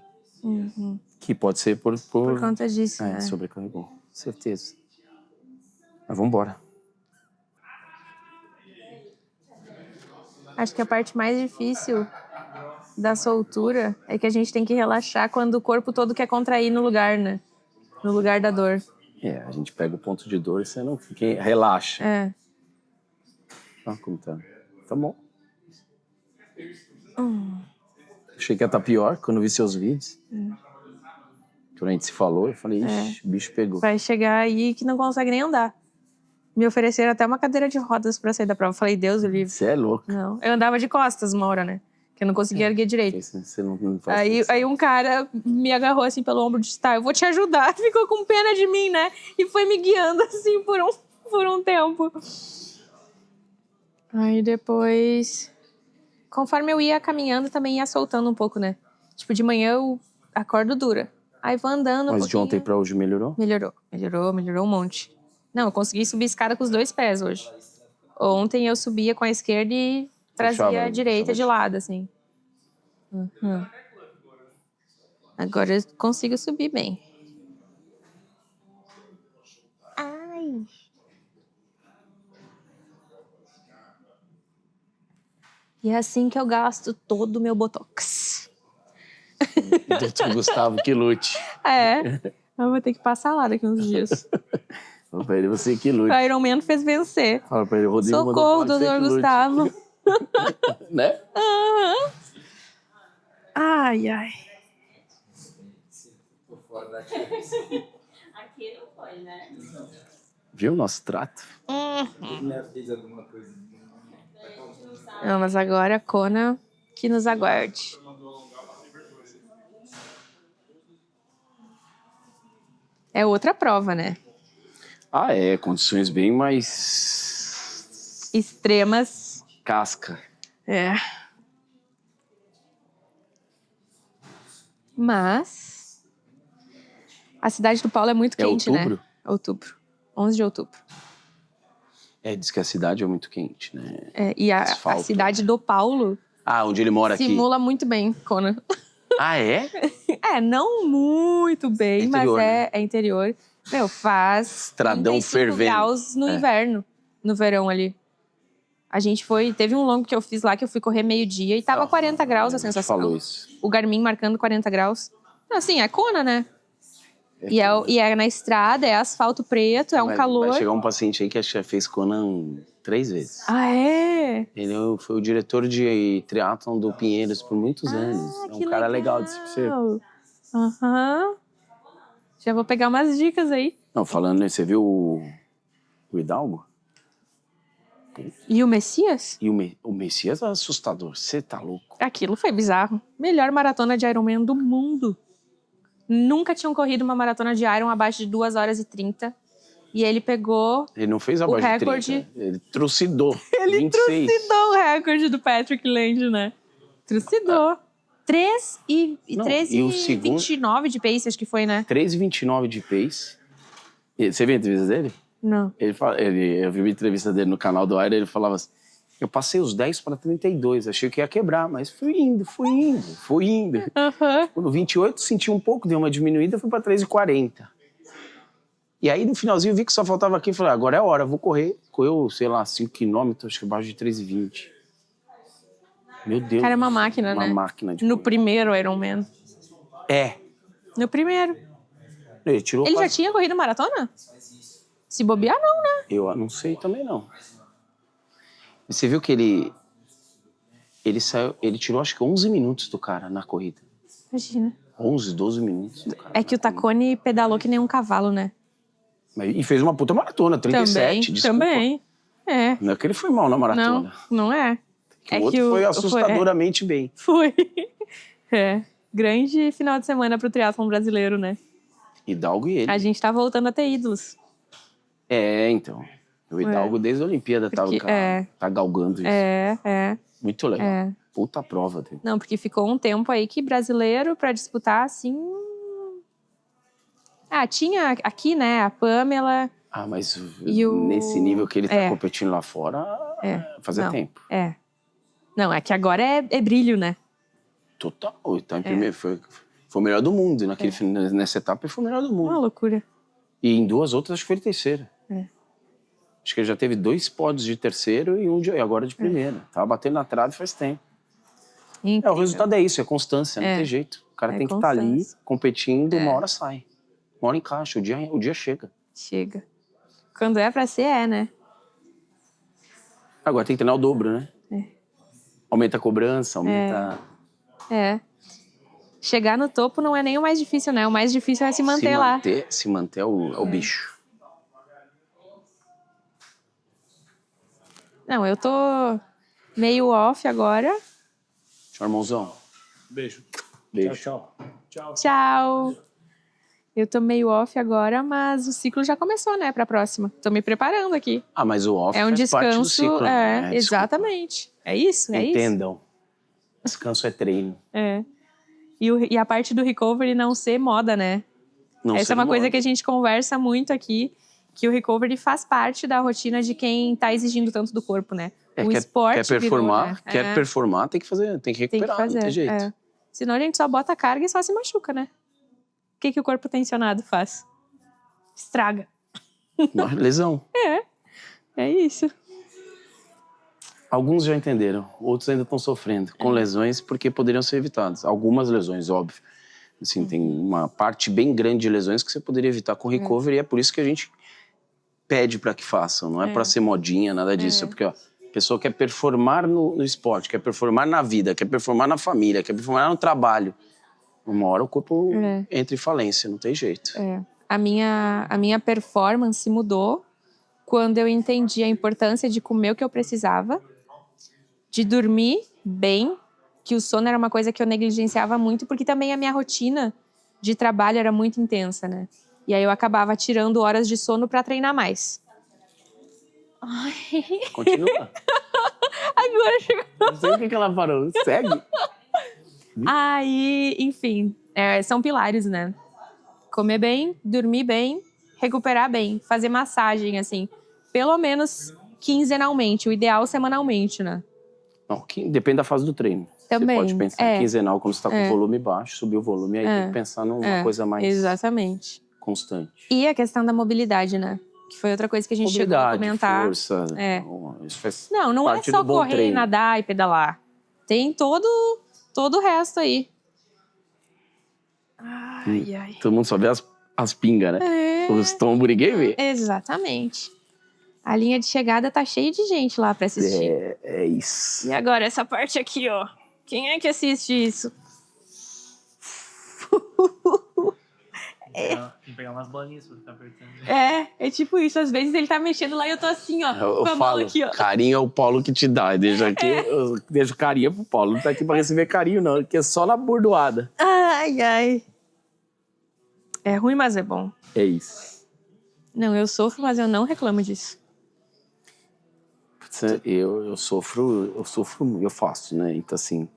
Que pode ser por conta disso, né? Sobrecarregou. Certeza. Mas vambora. Acho que a parte mais difícil da soltura é que a gente tem que relaxar quando o corpo todo quer contrair no lugar, né? No lugar da dor. A gente pega o ponto de dor e você não fica... Relaxa. É. Ah, como tá? Tá bom. Achei que ia estar pior quando eu vi seus vídeos. Quando a gente se falou, eu falei, ixi, o bicho pegou. Vai chegar aí que não consegue nem andar. Me ofereceram até uma cadeira de rodas pra sair da prova. Eu falei, Deus, o livre. Você é louco. Não. Eu andava de costas uma hora, né? Que eu não conseguia erguer direito. Você não faz Aí um cara me agarrou assim pelo ombro e disse, tá, eu vou te ajudar. Ficou com pena de mim, né? E foi me guiando assim por um tempo. Aí depois, conforme eu ia caminhando, também ia soltando um pouco, né? Tipo, de manhã eu acordo dura. Aí vou andando Mas de ontem pra hoje melhorou? Melhorou um monte. Não, eu consegui subir escada com os 2 pés hoje. Ontem eu subia com a esquerda e trazia a direita de lado, assim. Agora eu consigo subir bem. Ai. E é assim que eu gasto todo o meu Botox. Doutor Gustavo, que lute. Eu vou ter que passar lá daqui uns dias. Fala pra ele, você que lute. O Iron Man fez vencer. Fala pra ele, Rodrigo. Socorro, doutor Gustavo. Né? Ai, ai. Aqui não foi, né? Viu o nosso trato? Não, mas agora a Kona que nos aguarde. É outra prova, né? Condições bem mais... Extremas. Casca. Mas a cidade do Paulo é muito quente, outubro? né? Outubro. 11 de outubro. Diz que a cidade é muito quente, né? E a cidade do Paulo onde ele mora aqui. simula muito bem, Kona. É? Não muito bem, Interior, mas né? é interior. Meu, faz Estradão 35 fervendo. graus no inverno, no verão ali. A gente teve um longo que eu fiz lá, que eu fui correr meio-dia e tava 40 graus a sensação. Falou isso. O Garmin marcando 40 graus. Assim, é Kona, né? E é na estrada, é asfalto preto, é um calor. Vai chegar um paciente aí que acho que já fez Conan 3 vezes. Ah, é? Ele foi o diretor de triatlon do Pinheiros por muitos anos. É um cara legal de ser. Já vou pegar umas dicas aí. Não, falando, você viu o Hidalgo? E o Messias? E o Messias é assustador. Você tá louco. Aquilo foi bizarro. Melhor maratona de Ironman do mundo. Nunca tinham corrido uma maratona de Iron abaixo de 2 horas e 30. E ele pegou... Ele não fez abaixo de 30. Ele trucidou. Ele 26. trucidou o recorde do Patrick Land, né? Trucidou. 3:29 de pace, acho que foi, né? 3:29 de pace. Você viu a entrevista dele? Não. Eu vi uma entrevista dele no canal do Iron, ele falava assim, eu passei os 10 para 32, achei que ia quebrar, mas fui indo. No 28 senti um pouco, deu uma diminuída, fui para 3:40. E aí no finalzinho vi que só faltava aqui, falei, agora é a hora, vou correr. Correu, sei lá, 5 km, acho que abaixo de 3:20. Meu Deus. Cara, é uma máquina, né? Uma máquina de No correr. primeiro Ironman. No primeiro. Ele tirou Ele já quase... tinha corrido maratona? Se bobear, não, né? Eu não sei também, não. Você viu que ele saiu, ele tirou acho que 11 minutos do cara na corrida. Imagina. 11, 12 minutos do cara. É que o Tacone pedalou que nem um cavalo, né? E fez uma puta maratona, 37, desculpa. Também. Não é que ele foi mal na maratona. Não é. O outro foi assustadoramente bem. Foi. Grande final de semana pro triatlon brasileiro, né? Hidalgo e ele. A gente tá voltando a ter ídolos. Então. O Hidalgo desde a Olimpíada tá galgando isso. Muito legal. puta prova dele. Não, porque ficou um tempo aí que brasileiro pra disputar, assim... tinha aqui, né, a Pamela... Mas e nesse nível que ele tá competindo lá fora, fazia tempo. Não, é que agora é brilho, né? Total. Ele tá em primeiro. Foi o melhor do mundo. Nessa etapa ele foi o melhor do mundo. Uma loucura. E em 2 outras acho que foi ele terceiro. Acho que ele já teve 2 pódios de terceiro e agora de primeiro. Tava batendo na trave faz tempo. Incrível. O resultado é isso, é constância, não tem jeito. O cara tem que estar ali, competindo, uma hora sai. Uma hora encaixa, o dia chega. Chega. Quando é pra ser, né? Agora tem que treinar o dobro, né? Aumenta a cobrança, aumenta... Chegar no topo não é nem o mais difícil, né? O mais difícil é se manter lá. Se manter é o bicho. Não, eu tô meio off agora. Tchau, irmãozão. Beijo. Tchau. Eu tô meio off agora, mas o ciclo já começou, né? Pra próxima. Tô me preparando aqui. Mas o off é um faz descanso, parte do ciclo. Exatamente. É isso, é Entendam. Descanso é treino. E a parte do recovery não ser moda, né? Essa é uma coisa que a gente conversa muito aqui, que o recovery faz parte da rotina de quem tá exigindo tanto do corpo, né? O esporte quer performar, virou, né? quer performar, tem que fazer, tem que recuperar, não tem jeito. Senão a gente só bota a carga e só se machuca, né? O que o corpo tensionado faz? Estraga. Lesão. É isso. Alguns já entenderam, outros ainda estão sofrendo com lesões porque poderiam ser evitadas. Algumas lesões, óbvio. Assim, tem uma parte bem grande de lesões que você poderia evitar com recovery e é por isso que a gente pede para que façam. Não é para ser modinha, nada disso. É porque a pessoa quer performar no esporte, quer performar na vida, quer performar na família, quer performar no trabalho. Uma hora o corpo entra em falência, não tem jeito. A minha performance mudou quando eu entendi a importância de comer o que eu precisava, de dormir bem, que o sono era uma coisa que eu negligenciava muito, porque também a minha rotina de trabalho era muito intensa, né? E aí eu acabava tirando horas de sono pra treinar mais. Continua. Agora chegou. Não sei o que ela parou. Segue. Aí, enfim, são pilares, né? Comer bem, dormir bem, recuperar bem, fazer massagem, assim, pelo menos quinzenalmente, o ideal semanalmente, né? Não, depende da fase do treino. Também. Você pode pensar em quinzenal quando você está com volume baixo, subir o volume, aí tem que pensar numa coisa mais constante. E a questão da mobilidade, né? Que foi outra coisa que a gente chegou a comentar. Força. Isso faz não é só correr, treino. Nadar e pedalar. Tem todo o resto aí. Ai. Todo mundo só vê as pingas, né? Os tombos ninguém vê. Exatamente. A linha de chegada tá cheia de gente lá pra assistir. É isso. E agora, essa parte aqui, ó. Quem é que assiste isso? Tem que pegar umas bolinhas pra ficar apertando. É tipo isso. Às vezes ele tá mexendo lá e eu tô assim, ó. Eu com a mão aqui, ó. Carinho é o Paulo que te dá. Deixa aqui, eu deixo carinho pro Paulo. Não tá aqui pra receber carinho, não. Aqui é só na bordoada. Ai. É ruim, mas é bom. É isso. Não, eu sofro, mas eu não reclamo disso. Eu sofro, eu faço, né? Então, assim,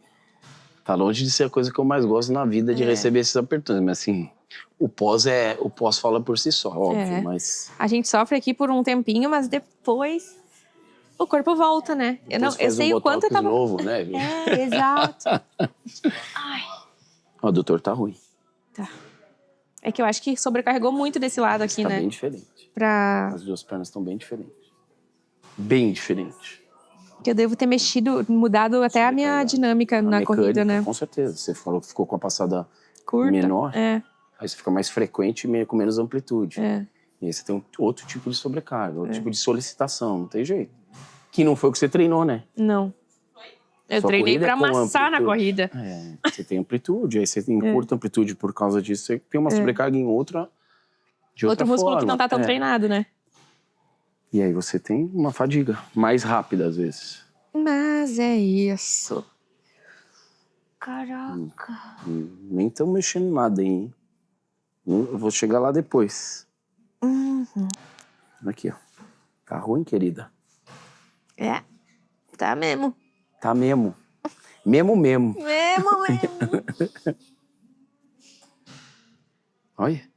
tá longe de ser a coisa que eu mais gosto na vida, de receber esses apertões. Mas, assim, o pós fala por si só, óbvio, mas... A gente sofre aqui por um tempinho, mas depois o corpo volta, né? Eu sei o quanto eu tava... novo, né? Exato. Ai. O doutor tá ruim. Tá. É que eu acho que sobrecarregou muito desse lado aqui, né? Tá bem diferente. As 2 pernas estão bem diferentes. Bem diferente. Que eu devo ter mudado até a minha dinâmica na corrida, né? Com certeza. Você falou que ficou com a passada curta, menor. Aí você fica mais frequente e com menos amplitude. E aí você tem outro tipo de sobrecarga, outro tipo de solicitação, não tem jeito. Que não foi o que você treinou, né? Não. Eu treinei pra amassar na corrida. Você tem amplitude, aí você tem curta amplitude por causa disso, você tem uma sobrecarga em outra, de outra forma. Outro músculo que não tá tão treinado, né? E aí você tem uma fadiga mais rápida, às vezes. Mas é isso. Caraca. Nem estão mexendo nada, hein? Eu vou chegar lá depois. Aqui, ó. Tá ruim, querida? Tá mesmo. Tá mesmo. Mesmo. Mesmo. Olha.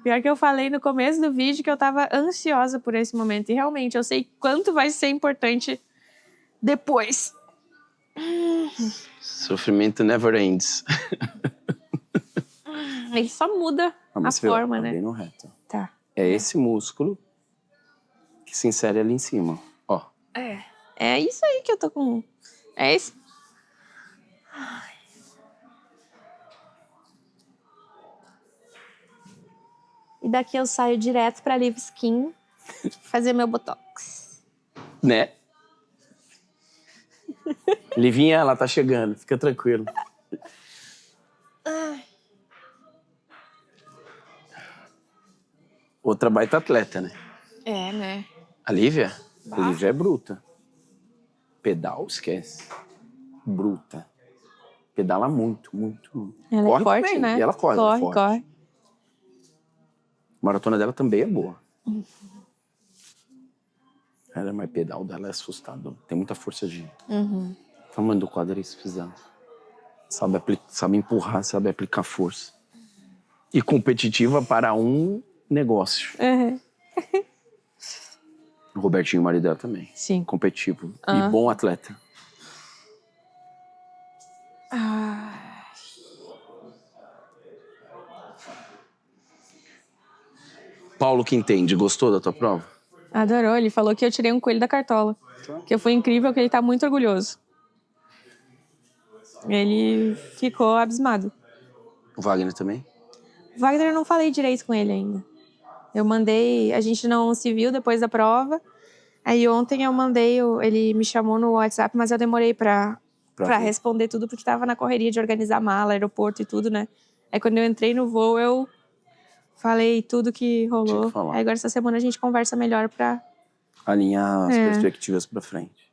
Pior que eu falei no começo do vídeo que eu tava ansiosa por esse momento. E realmente, eu sei quanto vai ser importante depois. Sofrimento never ends. Ele só muda a forma, né? Bem no reto. Tá. É esse músculo que se insere ali em cima, ó. É isso aí que eu tô com... É esse... E daqui eu saio direto pra Live Skin fazer meu botox. Né? Livinha, ela tá chegando, fica tranquilo. Outra baita atleta, né? É, né? A Lívia? A Lívia é bruta. Pedal, esquece. Bruta. Pedala muito. Ela corre é forte, também. né? E ela corre. Corre. A maratona dela também é boa. Ela é mais pedal dela, é assustador. Tem muita força de... Tamanho do quadríceps dela. Sabe empurrar, sabe aplicar força. E competitiva para um negócio. O Robertinho, o marido dela também. Sim. Competitivo. E bom atleta. Paulo que entende, gostou da tua prova? Adorou. Ele falou que eu tirei um coelho da cartola. Que foi incrível, que ele tá muito orgulhoso. Ele ficou abismado. O Wagner também? O Wagner eu não falei direito com ele ainda. Eu mandei... A gente não se viu depois da prova. Aí ontem eu mandei... Ele me chamou no WhatsApp, mas eu demorei pra responder tudo, porque tava na correria de organizar mala, aeroporto e tudo, né? Aí quando eu entrei no voo, eu falei tudo que rolou. Aí agora essa semana a gente conversa melhor pra... alinhar as perspectivas pra frente.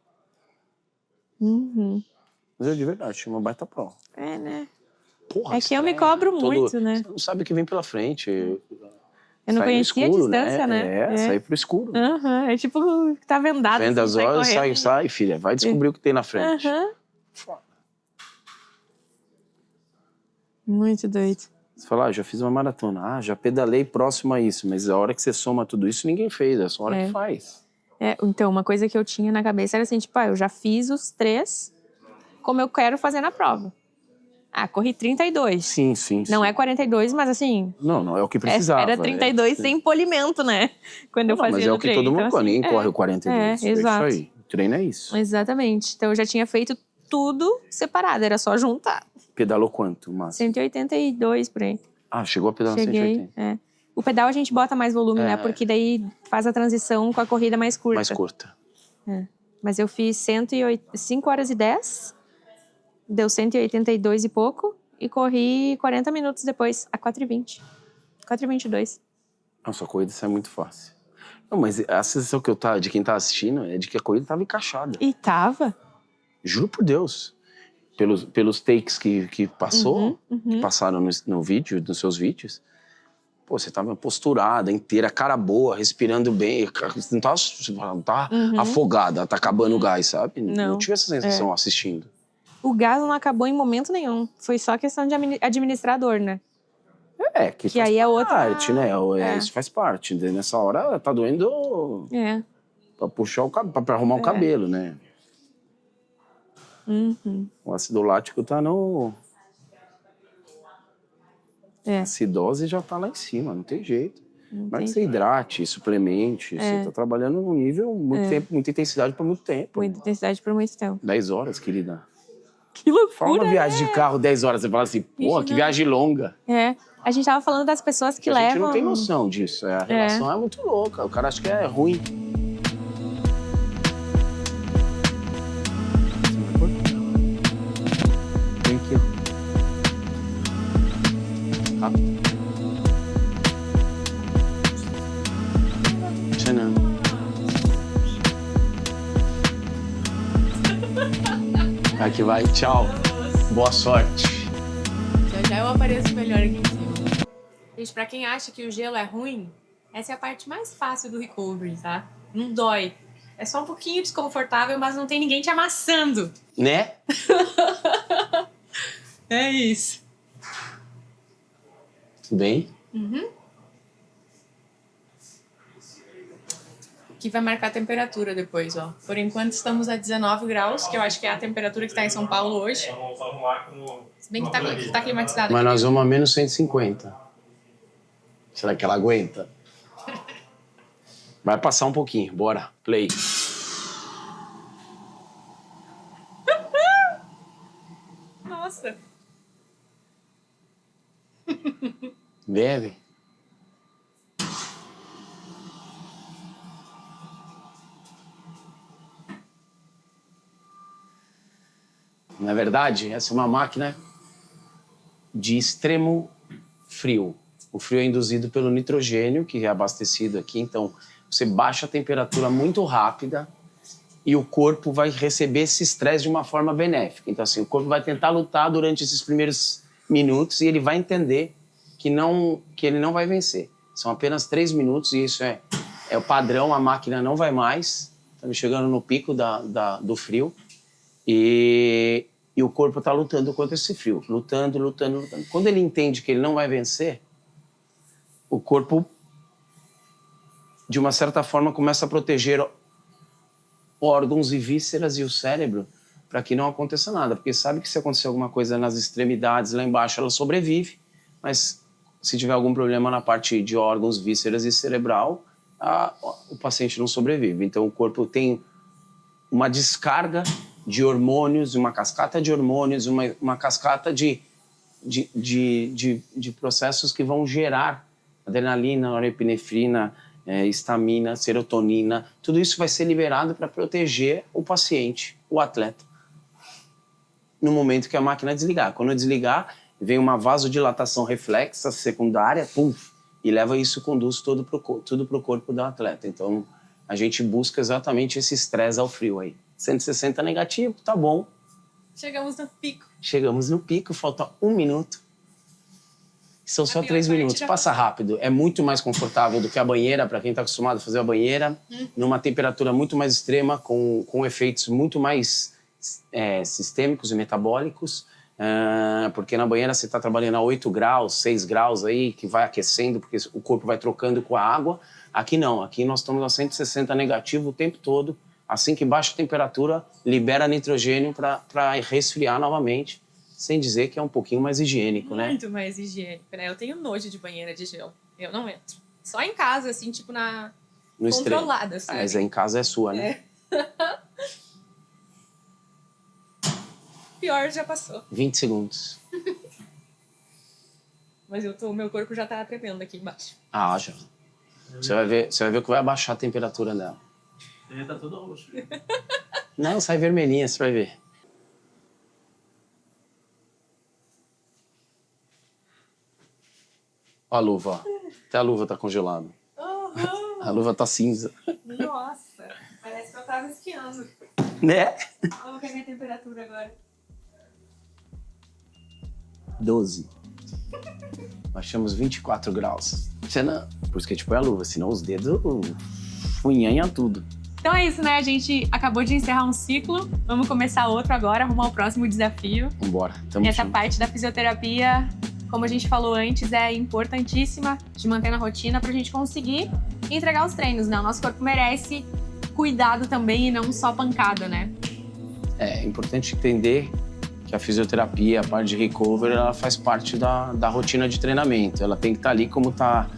Mas eu de verdade, achei uma baita prova. É, né? Porra, é que eu me cobro muito, né? Você não sabe o que vem pela frente. Eu não conhecia a distância, né? Sair pro escuro. É tipo, tá vendado. Venda as horas, sai, filha. Vai descobrir o que tem na frente. Foda. Muito doido. Você fala, já fiz uma maratona. Já pedalei próximo a isso. Mas a hora que você soma tudo isso, ninguém fez. É só a hora que faz. Então, uma coisa que eu tinha na cabeça era assim, tipo, eu já fiz os 3 como eu quero fazer na prova. Corri 32. Sim. Não é 42, mas assim... Não é o que precisava. Era 32 sem polimento, né? Quando eu fazia mas é o que todo mundo corre. Ninguém corre o 42. Exato. Isso aí. O treino é isso. Exatamente. Então eu já tinha feito tudo separado. Era só juntar. Pedalou quanto, Márcio? 182 por aí. Chegou a pedalar 180. O pedal a gente bota mais volume, né? Porque daí faz a transição com a corrida mais curta. Mais curta. Mas eu fiz 5 horas e 10. Deu 182 e pouco. E corri 40 minutos depois, a 4h20. 4h22. Nossa, a corrida sai muito fácil. Não, mas a sensação que de quem tá assistindo é de que a corrida tava encaixada. E tava? Juro por Deus. Pelos takes que passou, que passaram no vídeo, nos seus vídeos. Pô, você tava posturada, inteira, cara boa, respirando bem. Você não tá afogada, tá acabando o gás, sabe? Não tive essa sensação assistindo. O gás não acabou em momento nenhum. Foi só questão de administrador, né? Que aí é outra parte, né? Isso faz parte. Nessa hora tá doendo pra puxar o cabelo, pra arrumar o cabelo, né? O ácido lático tá no... A acidose já tá lá em cima, não tem jeito. Mas que você hidrate, suplemente, você tá trabalhando num nível, muito tempo, muita intensidade por muito tempo. Muita intensidade por muito tempo. 10 horas, querida. Que loucura, fala uma viagem de carro 10 horas, você fala assim, porra, que viagem longa. A gente tava falando das pessoas que a levam... gente não tem noção disso, a relação é muito louca, o cara acha que é ruim. Vem aqui, ó. Rápido. Tcharam. Aqui vai, tchau. Boa sorte. Já eu apareço melhor aqui em cima. Gente, pra quem acha que o gelo é ruim, Essa é a parte mais fácil do recovery, tá? Não dói. É só um pouquinho desconfortável, mas não tem ninguém te amassando. Né? É isso. Tudo bem? Aqui vai marcar a temperatura depois, ó. Por enquanto estamos a 19 graus, que eu acho que é a temperatura que tá em São Paulo hoje. Vamos lá com... Se bem que tá climatizado Mas aqui. nós vamos a menos 150. Será que ela aguenta? Vai passar um pouquinho. Bora. Play. Nossa. Bebe. Na verdade, essa é uma máquina de extremo frio. O frio é induzido pelo nitrogênio, que é abastecido aqui. Então, você baixa a temperatura muito rápida e o corpo vai receber esse estresse de uma forma benéfica. Então, assim, o corpo vai tentar lutar durante esses primeiros minutos e ele vai entender que ele não vai vencer. São apenas 3 minutos e isso é o padrão, a máquina não vai mais. Estamos chegando no pico do frio. E o corpo está lutando contra esse frio, lutando. Quando ele entende que ele não vai vencer, o corpo, de uma certa forma, começa a proteger órgãos e vísceras e o cérebro para que não aconteça nada. Porque sabe que se acontecer alguma coisa nas extremidades, lá embaixo, ela sobrevive, mas se tiver algum problema na parte de órgãos, vísceras e cerebral, o paciente não sobrevive. Então o corpo tem uma descarga de hormônios, uma cascata de hormônios, uma cascata de processos que vão gerar adrenalina, norepinefrina, histamina, serotonina. Tudo isso vai ser liberado para proteger o paciente, o atleta, no momento que a máquina desligar. Quando desligar, vem uma vasodilatação reflexa secundária, pum, e leva isso, conduz tudo para o corpo do atleta. Então, a gente busca exatamente esse estresse ao frio aí. 160 negativo, tá bom. Chegamos no pico. Chegamos no pico, falta 1 minuto. São só 3 minutos, passa rápido. É muito mais confortável do que a banheira, para quem está acostumado a fazer a banheira, numa temperatura muito mais extrema, com efeitos muito mais sistêmicos e metabólicos, porque na banheira você está trabalhando a 8 graus, 6 graus aí, que vai aquecendo, porque o corpo vai trocando com a água. Aqui não, aqui nós estamos a 160 negativo o tempo todo. Assim que baixa a temperatura, libera nitrogênio para resfriar novamente, sem dizer que é um pouquinho mais higiênico, né? Muito mais higiênico, né? Eu tenho nojo de banheira de gel. Eu não entro. Só em casa, assim, tipo no controlada, assim. Mas em casa é sua, né? Pior já passou. 20 segundos. Mas meu corpo já tá tremendo aqui embaixo. Ah, já. Você vai ver que vai abaixar a temperatura dela. Ele tá todo roxo. Não, sai vermelhinha, você vai ver. Ó a luva, ó. Até a luva tá congelada. Uhum. A luva tá cinza. Nossa, parece que eu tava esquiando. Né? Vamos ver a minha temperatura agora. 12. Baixamos 24 graus. Você não... Por isso que tipo é a luva, senão os dedos funhanham tudo. Então é isso, né? A gente acabou de encerrar um ciclo. Vamos começar outro agora, arrumar o próximo desafio. Vambora, tamo Essa junto. parte da fisioterapia, como a gente falou antes, é importantíssima de manter na rotina pra gente conseguir entregar os treinos, né? O nosso corpo merece cuidado também e não só pancada, né? É importante entender que a fisioterapia, a parte de recovery, ela faz parte da rotina de treinamento. Ela tem que estar ali como está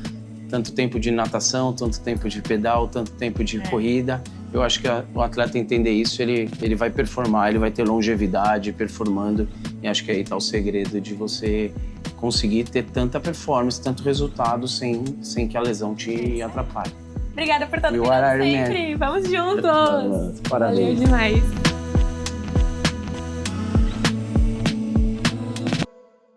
tanto tempo de natação, tanto tempo de pedal, tanto tempo de corrida. Eu acho que o atleta entender isso, ele vai performar, ele vai ter longevidade performando. E acho que aí está o segredo de você conseguir ter tanta performance, tanto resultado, sem que a lesão te atrapalhe. Obrigada por estar You are treinando Iron Man. sempre. Vamos juntos. Parabéns. Valeu demais.